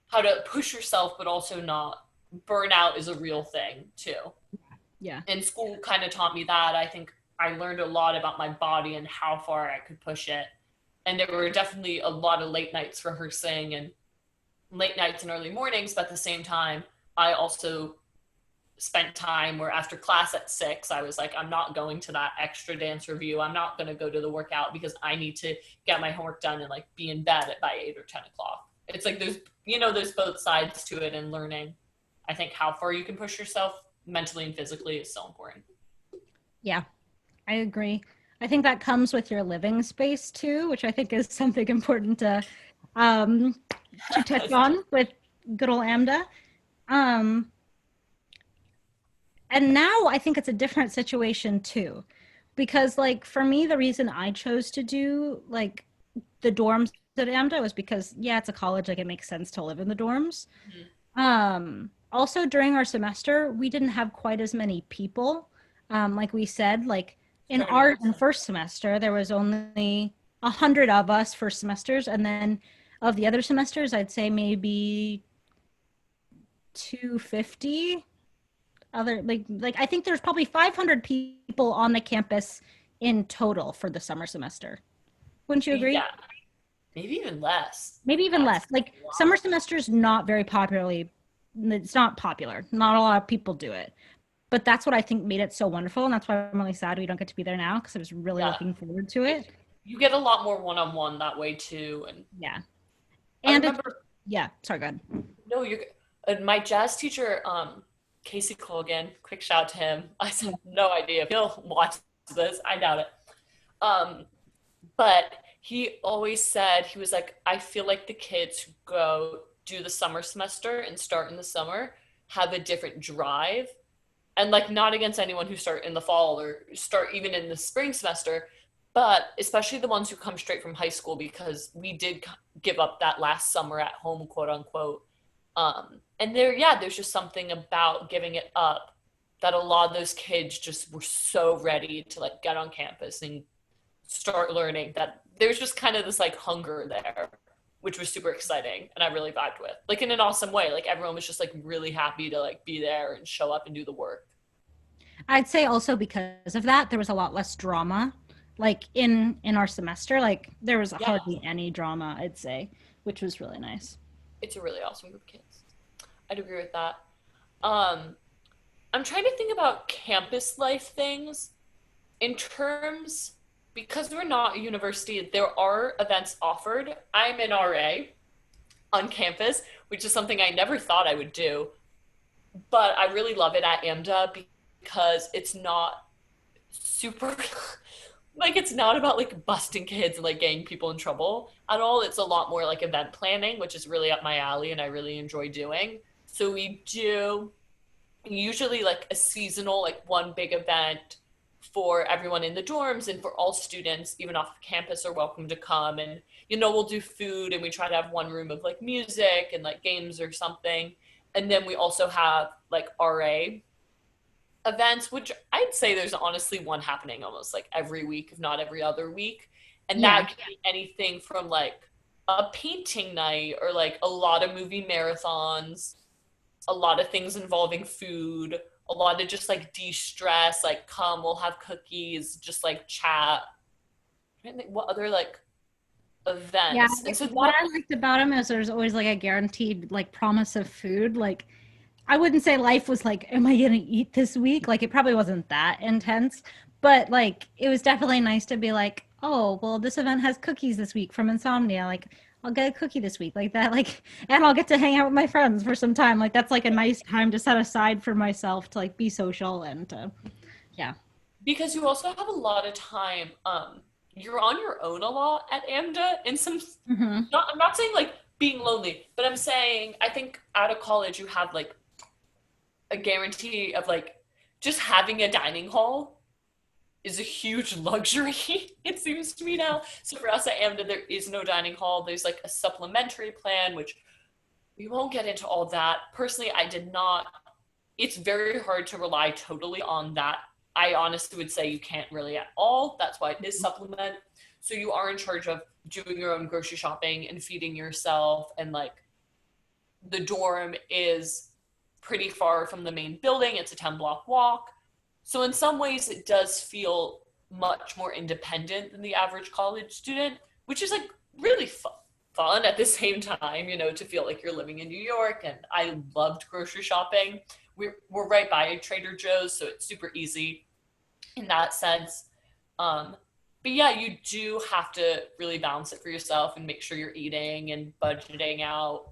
[SPEAKER 1] how to push yourself but also not. Burnout is a real thing too.
[SPEAKER 2] yeah,
[SPEAKER 1] And school kind of taught me that. I think I learned a lot about my body and how far I could push it. And there were definitely a lot of late nights rehearsing and late nights and early mornings, but at the same time, I also spent time where after class at 6, I was like, I'm not going to that extra dance review. I'm not going to go to the workout because I need to get my homework done and like be in bed by 8 or 10 o'clock. It's like there's both sides to it, and learning, I think, how far you can push yourself mentally and physically is so important.
[SPEAKER 2] yeah, I agree. I think that comes with your living space too, which I think is something important um, to touch on with good old AMDA. Um, and now I think it's a different situation too, because like for me, the reason I chose to do like the dorms at AMDA was because, yeah, it's a college, like it makes sense to live in the dorms.
[SPEAKER 1] Mhm.
[SPEAKER 2] Also during our semester, we didn't have quite as many people. Like we said, like in
[SPEAKER 1] Starting
[SPEAKER 2] art
[SPEAKER 1] out.
[SPEAKER 2] in first semester, there was only 100 of us first semesters, and then of the other semesters, I'd say maybe 250. Other like I think there's probably 500 people on the campus in total for the summer semester. Wouldn't you agree?
[SPEAKER 1] Yeah, maybe even less.
[SPEAKER 2] Maybe even
[SPEAKER 1] That's
[SPEAKER 2] less. Like
[SPEAKER 1] a lot.
[SPEAKER 2] summer semester's not very popularly, it's not popular. Not a lot of people do it. But that's what I think made it so wonderful. And that's why I'm really sad we don't get to be there now because I was really
[SPEAKER 1] Yeah,
[SPEAKER 2] looking forward to
[SPEAKER 1] it,
[SPEAKER 2] it.
[SPEAKER 1] you get a lot more one-on-one that way too. And
[SPEAKER 2] Yeah.
[SPEAKER 1] I
[SPEAKER 2] And it's,
[SPEAKER 1] remember,
[SPEAKER 2] yeah, sorry, go ahead.
[SPEAKER 1] no, you're my jazz teacher, Casey Colgan. Quick shout to him. I have
[SPEAKER 2] Yeah.
[SPEAKER 1] no idea if he'll watch this. I doubt it. Um, but he always said he was like, I feel like the kids who go do the summer semester and start in the summer have a different drive, and like not against anyone who start in the fall or start even in the spring semester, but especially the ones who come straight from high school, because we did give up that last summer at home, quote unquote. And there, yeah, there's just something about giving it up that a lot of those kids just were so ready to like get on campus and start learning, that there's just kind of this like hunger there, which was super exciting and I really vibed with. Like in an awesome way. Like everyone was just like really happy to like be there and show up and do the work.
[SPEAKER 2] I'd say also because of that, there was a lot less drama. Like in our semester, like there was
[SPEAKER 1] Yeah,
[SPEAKER 2] hardly any drama, I'd say, which was really nice.
[SPEAKER 1] it's a really awesome group of kids. I'd agree with that. Um, I'm trying to think about campus life things in terms, because we're not a university, there are events offered. I'm an RA on campus, which is something I never thought I would do, but I really love it at AMDA because it's not super like it's not about like busting kids and like getting people in trouble at all. It's a lot more like event planning, which is really up my alley and I really enjoy doing. So we do usually like a seasonal, like one big event for everyone in the dorms, and for all students even off campus are welcome to come. And we'll do food, and we try to have one room of like music and like games or something. And then we also have like RA events, which I'd say there's honestly one happening almost like every week, if not every other week. And
[SPEAKER 2] Yeah.
[SPEAKER 1] that can be anything from like a painting night or like a lot of movie marathons, a lot of things involving food, a lot of just like de-stress, like come, we'll have cookies, just like chat. I don't think what other like
[SPEAKER 2] Yeah,
[SPEAKER 1] events. And so
[SPEAKER 2] what
[SPEAKER 1] that,
[SPEAKER 2] I liked about him is there's always like a guaranteed like promise of food. Like I wouldn't say life was like, am I gonna eat this week? Like it probably wasn't that intense, but like it was definitely nice to be like, oh, well, this event has cookies this week from Insomnia. Like I'll get a cookie this week, like that, like, and I'll get to hang out with my friends for some time. Like that's like a nice time to set aside for myself to like be social and yeah.
[SPEAKER 1] because you also have a lot of time, you're on your own a lot at AMDA in some,
[SPEAKER 2] Hmm.
[SPEAKER 1] not, I'm not saying like being lonely, but I'm saying I think out of college you have like a guarantee of like just having a dining hall is a huge luxury. It seems to me now. So for us at AMDA, there is no dining hall. There's like a supplementary plan, which we won't get into all that. Personally, I did not. It's very hard to rely totally on that. I honestly would say you can't really at all. That's why it is supplement. So you are in charge of doing your own grocery shopping and feeding yourself, and like the dorm is pretty far from the main building. It's a 10-block walk. So, in some ways, it does feel much more independent than the average college student, which is like really fun at the same time, to feel like you're living in New York. And I loved grocery shopping. We're right by Trader Joe's, so it's super easy in that sense. Um, but yeah, you do have to really balance it for yourself and make sure you're eating and budgeting out,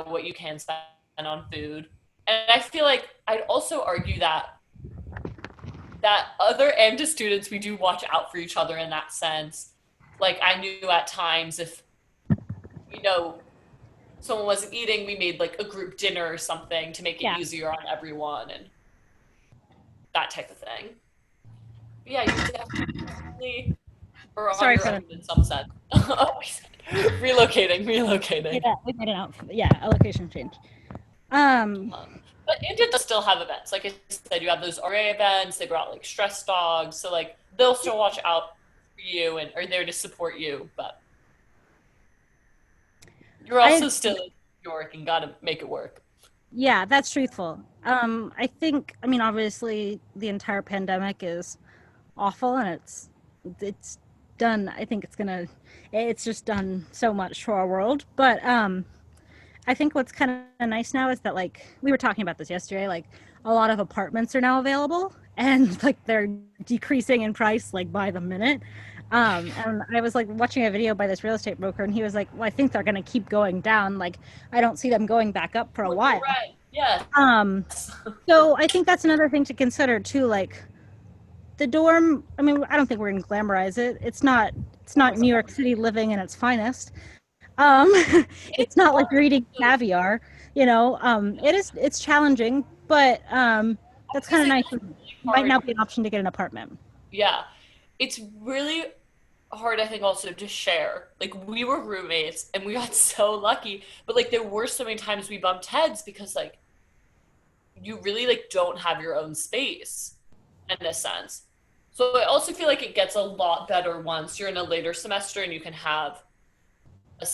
[SPEAKER 1] what you can spend on food. And I feel like I'd also argue that other AMDA students, we do watch out for each other in that sense. Like I knew at times if, you know, someone wasn't eating, we made like a group dinner or something to make it
[SPEAKER 2] Yeah.
[SPEAKER 1] easier on everyone and that type of thing. But yeah, you definitely or on
[SPEAKER 2] Sorry
[SPEAKER 1] your
[SPEAKER 2] for the
[SPEAKER 1] own in some sense. Oh, relocating, relocating.
[SPEAKER 2] yeah, we made an out. Yeah, a location change. Um,
[SPEAKER 1] Um, but India does still have events. Like I said, you have those RA events. They brought like stress dogs, so like they'll still watch out for you and are there to support you. But you're
[SPEAKER 2] I
[SPEAKER 1] also still in New York and got to make it work.
[SPEAKER 2] Yeah, that's truthful. I think, I mean, obviously, the entire pandemic is awful, and it's done. I think it's just done so much to our world. But I think what's kind of nice now is that, like, we were talking about this yesterday, like a lot of apartments are now available, and like they're decreasing in price like by the minute. And I was like watching a video by this real estate broker, and he was like, "Well, I think they're going to keep going down. Like, I don't see them going back up for a
[SPEAKER 1] Well, you're
[SPEAKER 2] while."
[SPEAKER 1] right. Yes.
[SPEAKER 2] Um, so I think that's another thing to consider too. Like the dorm. I mean, I don't think we're going to glamorize it. It's not New York City living in its finest. Um,
[SPEAKER 1] It
[SPEAKER 2] it's
[SPEAKER 1] is
[SPEAKER 2] not like you're
[SPEAKER 1] hard.
[SPEAKER 2] eating caviar. It's challenging, but
[SPEAKER 1] I was
[SPEAKER 2] that's
[SPEAKER 1] gonna
[SPEAKER 2] kind of
[SPEAKER 1] say
[SPEAKER 2] nice.
[SPEAKER 1] it's
[SPEAKER 2] It
[SPEAKER 1] really
[SPEAKER 2] might
[SPEAKER 1] hard.
[SPEAKER 2] not be an option to get an apartment.
[SPEAKER 1] Yeah, it's really hard, I think, also to share. Like we were roommates and we got so lucky, but like there were so many times we bumped heads because like you really like don't have your own space in a sense. So I also feel like it gets a lot better once you're in a later semester and you can have a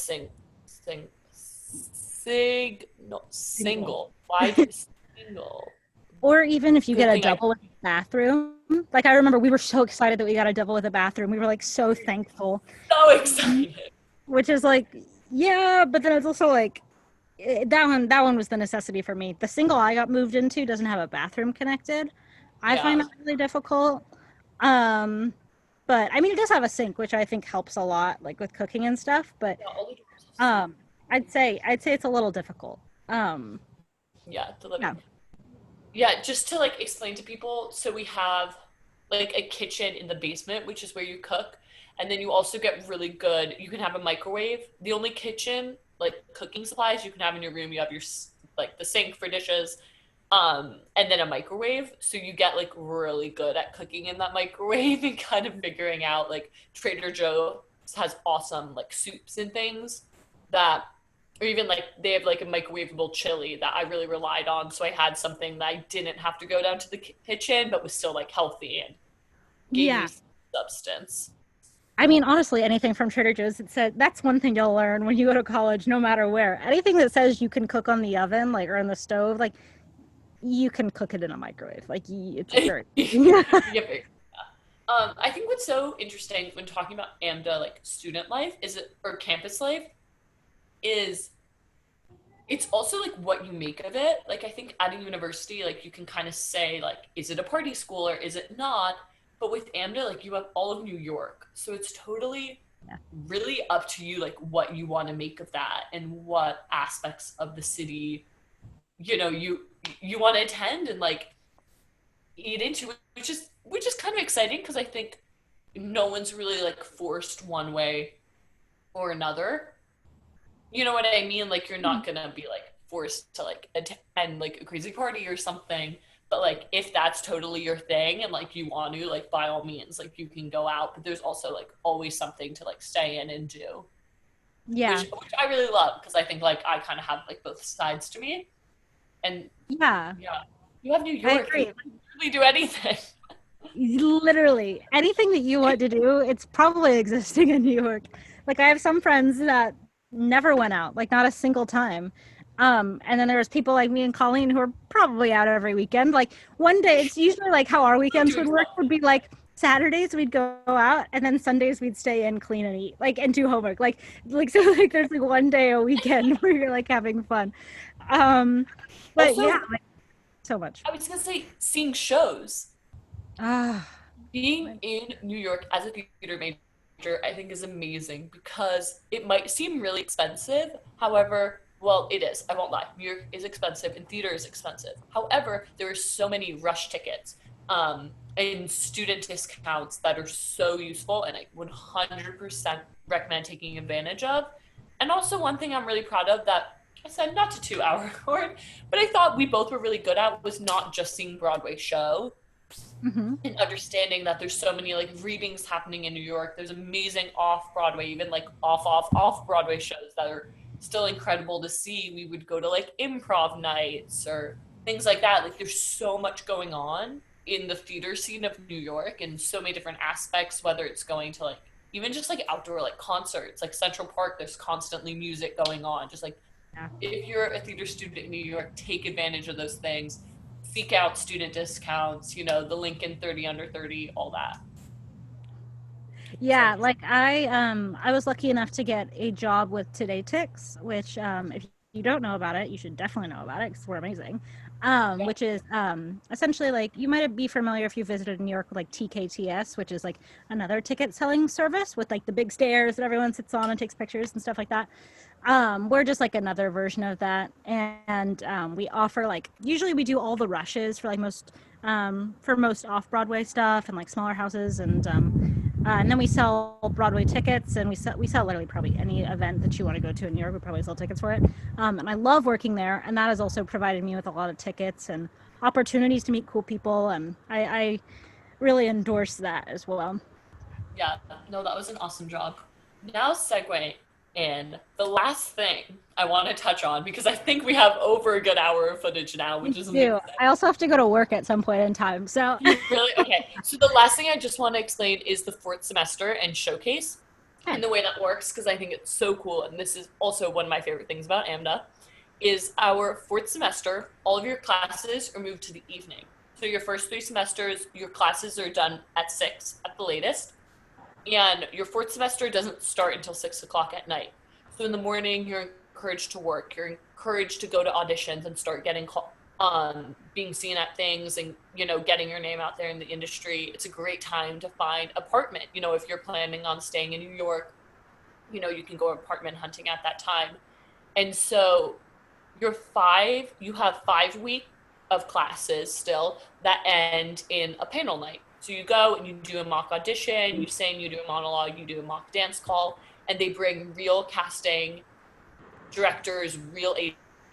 [SPEAKER 1] no,
[SPEAKER 2] Single.
[SPEAKER 1] single. Why do single?
[SPEAKER 2] Or even if you
[SPEAKER 1] Good
[SPEAKER 2] get a
[SPEAKER 1] thing I
[SPEAKER 2] double with a bathroom. Like I remember we were so excited that we got a double with a bathroom. We were like so thankful.
[SPEAKER 1] so
[SPEAKER 2] Mhm.
[SPEAKER 1] excited.
[SPEAKER 2] Which is like, yeah, but then it's also like that one was the necessity for me. The single I got moved into doesn't have a bathroom connected. I find
[SPEAKER 1] Yeah.
[SPEAKER 2] that really difficult. Um, but I mean, it does have a sink, which I think helps a lot, like with cooking and stuff. But
[SPEAKER 1] Yeah, all the doors have sink.
[SPEAKER 2] um, I'd say it's a little difficult.
[SPEAKER 1] Yeah, the living.
[SPEAKER 2] Yeah,
[SPEAKER 1] Yeah, just to like explain to people, so we have like a kitchen in the basement, which is where you cook, and then you also get really good. You can have a microwave. The only kitchen like cooking supplies you can have in your room, you have your like the sink for dishes, and then a microwave. So you get like really good at cooking in that microwave and kind of figuring out like Trader Joe's has awesome like soups and things that or even like they have like a microwavable chili that I really relied on. So I had something that I didn't have to go down to the kitchen, but was still like healthy and gave me
[SPEAKER 2] yeah.
[SPEAKER 1] substance.
[SPEAKER 2] I mean, honestly, anything from Trader Joe's, it said that's one thing you'll learn when you go to college, no matter where. Anything that says you can cook on the oven, like or on the stove, like you can cook it in a microwave. Like it's very.
[SPEAKER 1] Yeah, I think what's so interesting when talking about AMDA, like student life, is it or campus life, is it's also like what you make of it. Like I think at a university, like you can kind of say like, is it a party school or is it not? But with AMDA, like you have all of New York, so it's totally
[SPEAKER 2] Yeah.
[SPEAKER 1] really up to you, like what you want to make of that and what aspects of the city, you want to attend and like eat into, which is kind of exciting because I think no one's really like forced one way or another. You know what I mean? Like you're not gonna be like forced to like attend like a crazy party or something. But like if that's totally your thing and like you want to, like by all means, like you can go out. But there's also like always something to like stay in and do, which
[SPEAKER 2] Yeah.
[SPEAKER 1] which I really love because I think like I kind of have like both sides to me. And
[SPEAKER 2] Yeah.
[SPEAKER 1] yeah, you have New
[SPEAKER 2] I
[SPEAKER 1] York, you
[SPEAKER 2] agree.
[SPEAKER 1] can really do anything.
[SPEAKER 2] Literally anything that you want to do, it's probably existing in New York. Like I have some friends that never went out, like not a single time. And then there's people like me and Colleen who are probably out every weekend. Like one day, it's usually like how our
[SPEAKER 1] Like
[SPEAKER 2] weekends
[SPEAKER 1] doing
[SPEAKER 2] would work would
[SPEAKER 1] something.
[SPEAKER 2] be like Saturdays we'd go out, and then Sundays we'd stay in, clean and eat, like and do homework. Like so, like there's like one day a weekend where you're like having fun. Um, but yeah,
[SPEAKER 1] Also,
[SPEAKER 2] like so much.
[SPEAKER 1] I was gonna say seeing shows.
[SPEAKER 2] Ah,
[SPEAKER 1] Being in New York as a theater major, I think is amazing because it might seem really expensive. However, well, it is. I won't lie. New York is expensive and theater is expensive. However, there are so many rush tickets and student discounts that are so useful and I 100% recommend taking advantage of. And also, one thing I'm really proud of that I said not to 2 hour horn, but I thought we both were really good at was not just seeing Broadway show
[SPEAKER 2] Mm-hmm.
[SPEAKER 1] and understanding that there's so many like readings happening in New York. There's amazing off Broadway, even like off Broadway shows that are still incredible to see. We would go to like improv nights or things like that. Like there's so much going on in the theater scene of New York and so many different aspects, whether it's going to like even just like outdoor like concerts, like Central Park, there's constantly music going on. Just like
[SPEAKER 2] Yeah.
[SPEAKER 1] if you're a theater student in New York, take advantage of those things. Seek out student discounts, the Lincoln 30 under 30, all that. So
[SPEAKER 2] Yeah, like I was lucky enough to get a job with Today Ticks, which if you don't know about it, you should definitely know about it because we're amazing.
[SPEAKER 1] yeah,
[SPEAKER 2] Which is essentially like you might be familiar if you visited New York with like TKTS, which is like another ticket selling service with like the big stairs that everyone sits on and takes pictures and stuff like that. We're just like another version of that, and we offer like usually we do all the rushes for most off Broadway stuff and like smaller houses, and then we sell Broadway tickets, and we sell literally probably any event that you want to go to in New York. We probably sell tickets for it, and I love working there, and that has also provided me with a lot of tickets and opportunities to meet cool people, and I really endorse that as well.
[SPEAKER 1] yeah, no, that was an awesome job. Now, segue in the last thing I want to touch on because I think we have over a good hour of footage now,
[SPEAKER 2] Me
[SPEAKER 1] which is amazing.
[SPEAKER 2] too. I also have to go to work at some point in time, so
[SPEAKER 1] You really? Okay. So, the last thing I just want to explain is the fourth semester and showcase
[SPEAKER 2] okay.
[SPEAKER 1] and the way that works because I think it's so cool. And this is also one of my favorite things about AMDA is our fourth semester, all of your classes are moved to the evening. So your first 3 semesters, your classes are done at 6 at the latest. And your fourth semester doesn't start until 6 o'clock at night. So in the morning, you're encouraged to work. You're encouraged to go to auditions and start being seen at things and getting your name out there in the industry. It's a great time to find apartment. If you're planning on staying in New York, you can go apartment hunting at that time. And so you have 5 weeks of classes still that end in a panel night. So you go and you do a mock audition, you sing, you do a monologue, you do a mock dance call, and they bring real casting directors, real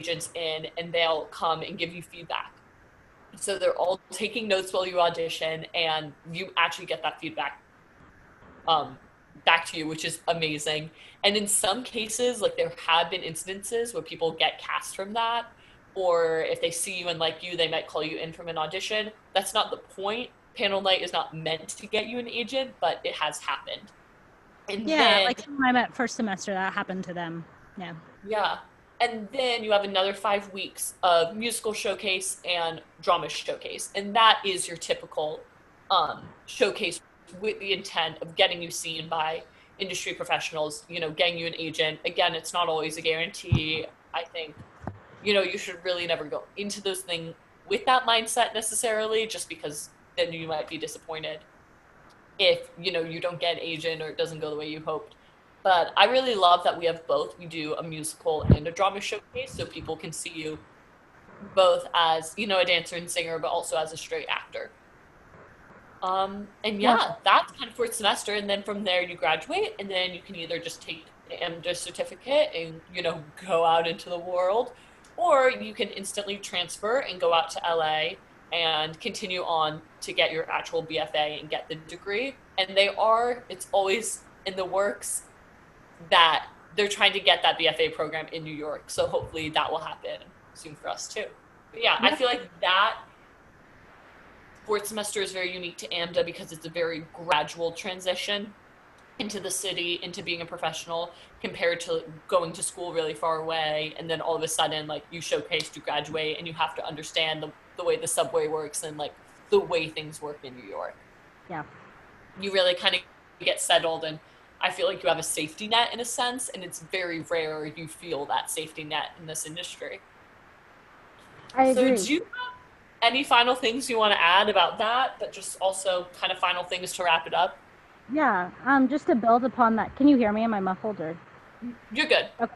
[SPEAKER 1] agents in, and they'll come and give you feedback. So they're all taking notes while you audition, and you actually get that feedback um, back to you, which is amazing. And in some cases, like there have been instances where people get cast from that, or if they see you and like you, they might call you in from an audition. That's not the point. Panel night is not meant to get you an agent, but it has happened. And
[SPEAKER 2] Yeah,
[SPEAKER 1] then,
[SPEAKER 2] like someone I met first semester that happened to them. Yeah.
[SPEAKER 1] yeah. And then you have another 5 weeks of musical showcase and drama showcase. And that is your typical showcase with the intent of getting you seen by industry professionals, getting you an agent. Again, it's not always a guarantee. I think, you should really never go into those things with that mindset necessarily, just because then you might be disappointed if, you don't get an agent or it doesn't go the way you hoped. But I really love that we have both. We do a musical and a drama showcase so people can see you both as, a dancer and singer, but also as a straight actor. And
[SPEAKER 2] Yeah.
[SPEAKER 1] yeah, that's kind of fourth semester, and then from there you graduate, and then you can either just take the AMDA certificate and go out into the world, or you can instantly transfer and go out to LA and continue on to get your actual BFA and get the degree. And it's always in the works that they're trying to get that BFA program in New York, so hopefully that will happen soon for us too. But yeah, I
[SPEAKER 2] Yeah.
[SPEAKER 1] feel like that fourth semester is very unique to AMDA because it's a very gradual transition into the city, into being a professional, compared to going to school really far away. And then all of a sudden, like you showcase to graduate and you have to understand the way the subway works and like the way things work in New York.
[SPEAKER 2] Yeah.
[SPEAKER 1] You really kind of get settled, and I feel like you have a safety net in a sense, and it's very rare you feel that safety net in this industry.
[SPEAKER 2] I
[SPEAKER 1] So
[SPEAKER 2] agree.
[SPEAKER 1] do you any final things you want to add about that, but just also kind of final things to wrap it up?
[SPEAKER 2] Yeah. Just to build upon that, can you hear me? Am I muffled or?
[SPEAKER 1] You're good.
[SPEAKER 2] Okay.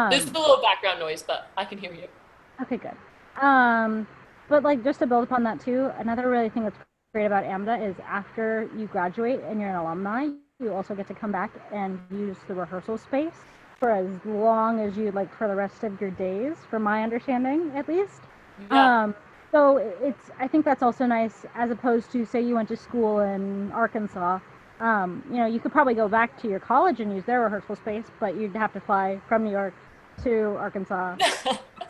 [SPEAKER 1] There's a
[SPEAKER 2] Um,
[SPEAKER 1] little background noise, but I can hear you.
[SPEAKER 2] okay, good. Um, but like just to build upon that too, another really thing that's great about AMDA is after you graduate and you're an alumni, you also get to come back and use the rehearsal space for as long as you'd like for the rest of your days, from my understanding at least.
[SPEAKER 1] Yeah.
[SPEAKER 2] Um, So it's, I think that's also nice, as opposed to, say you went to school in Arkansas. You know, you could probably go back to your college and use their rehearsal space, but you'd have to fly from New York to Arkansas.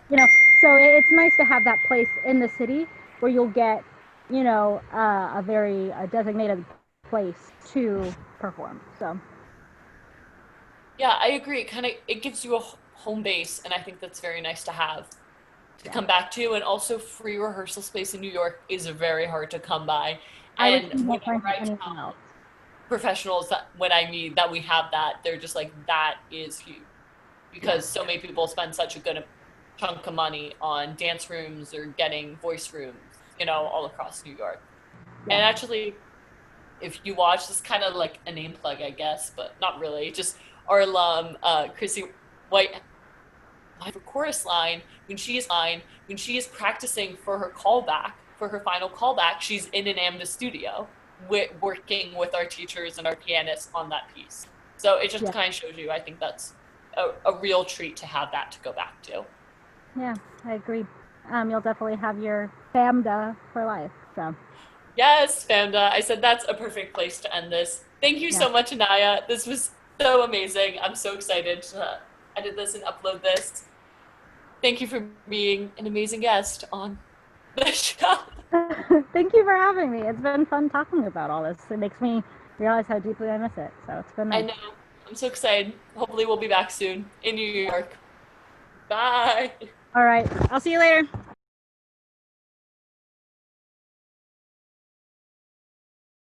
[SPEAKER 2] You know, so it's nice to have that place in the city where you'll get, you know, a very designated place to perform. So
[SPEAKER 1] Yeah, I agree. It gives you a home base, and I think that's very nice to have to
[SPEAKER 2] yeah,
[SPEAKER 1] come back to. And also, free rehearsal space in New York is very hard to come by.
[SPEAKER 2] I would
[SPEAKER 1] And
[SPEAKER 2] say more
[SPEAKER 1] whenever
[SPEAKER 2] than
[SPEAKER 1] I
[SPEAKER 2] anything
[SPEAKER 1] tell
[SPEAKER 2] else.
[SPEAKER 1] professionals that when I meet that we have that, they're just like, that is huge
[SPEAKER 2] Yeah,
[SPEAKER 1] because so many people spend such a good chunk of money on dance rooms or getting voice rooms, all across New York.
[SPEAKER 2] yeah.
[SPEAKER 1] And actually, if you watch, this kind of like a name plug, I guess, but not really. Just our alum, Chrissy White, for chorus line when she is practicing for her callback, for her final callback, she's in an AMDA studio working with our teachers and our pianists on that piece. So it just
[SPEAKER 2] Yeah,
[SPEAKER 1] kind of shows you. I think that's a real treat to have that to go back to.
[SPEAKER 2] yeah, I agree. You'll definitely have your FAMDA for life. So,
[SPEAKER 1] Yes, Famda. I said that's a perfect place to end this. Thank you
[SPEAKER 2] yeah.
[SPEAKER 1] so much, Anaya. This was so amazing. I'm so excited to edit this and upload this. Thank you for being an amazing guest on the show.
[SPEAKER 2] Thank you for having me. It's been fun talking about all this. It makes me realize how deeply I miss it. So it's been
[SPEAKER 1] I
[SPEAKER 2] nice.
[SPEAKER 1] know. I'm so excited. Hopefully, we'll be back soon in New York. Bye.
[SPEAKER 2] All right. I'll see you later.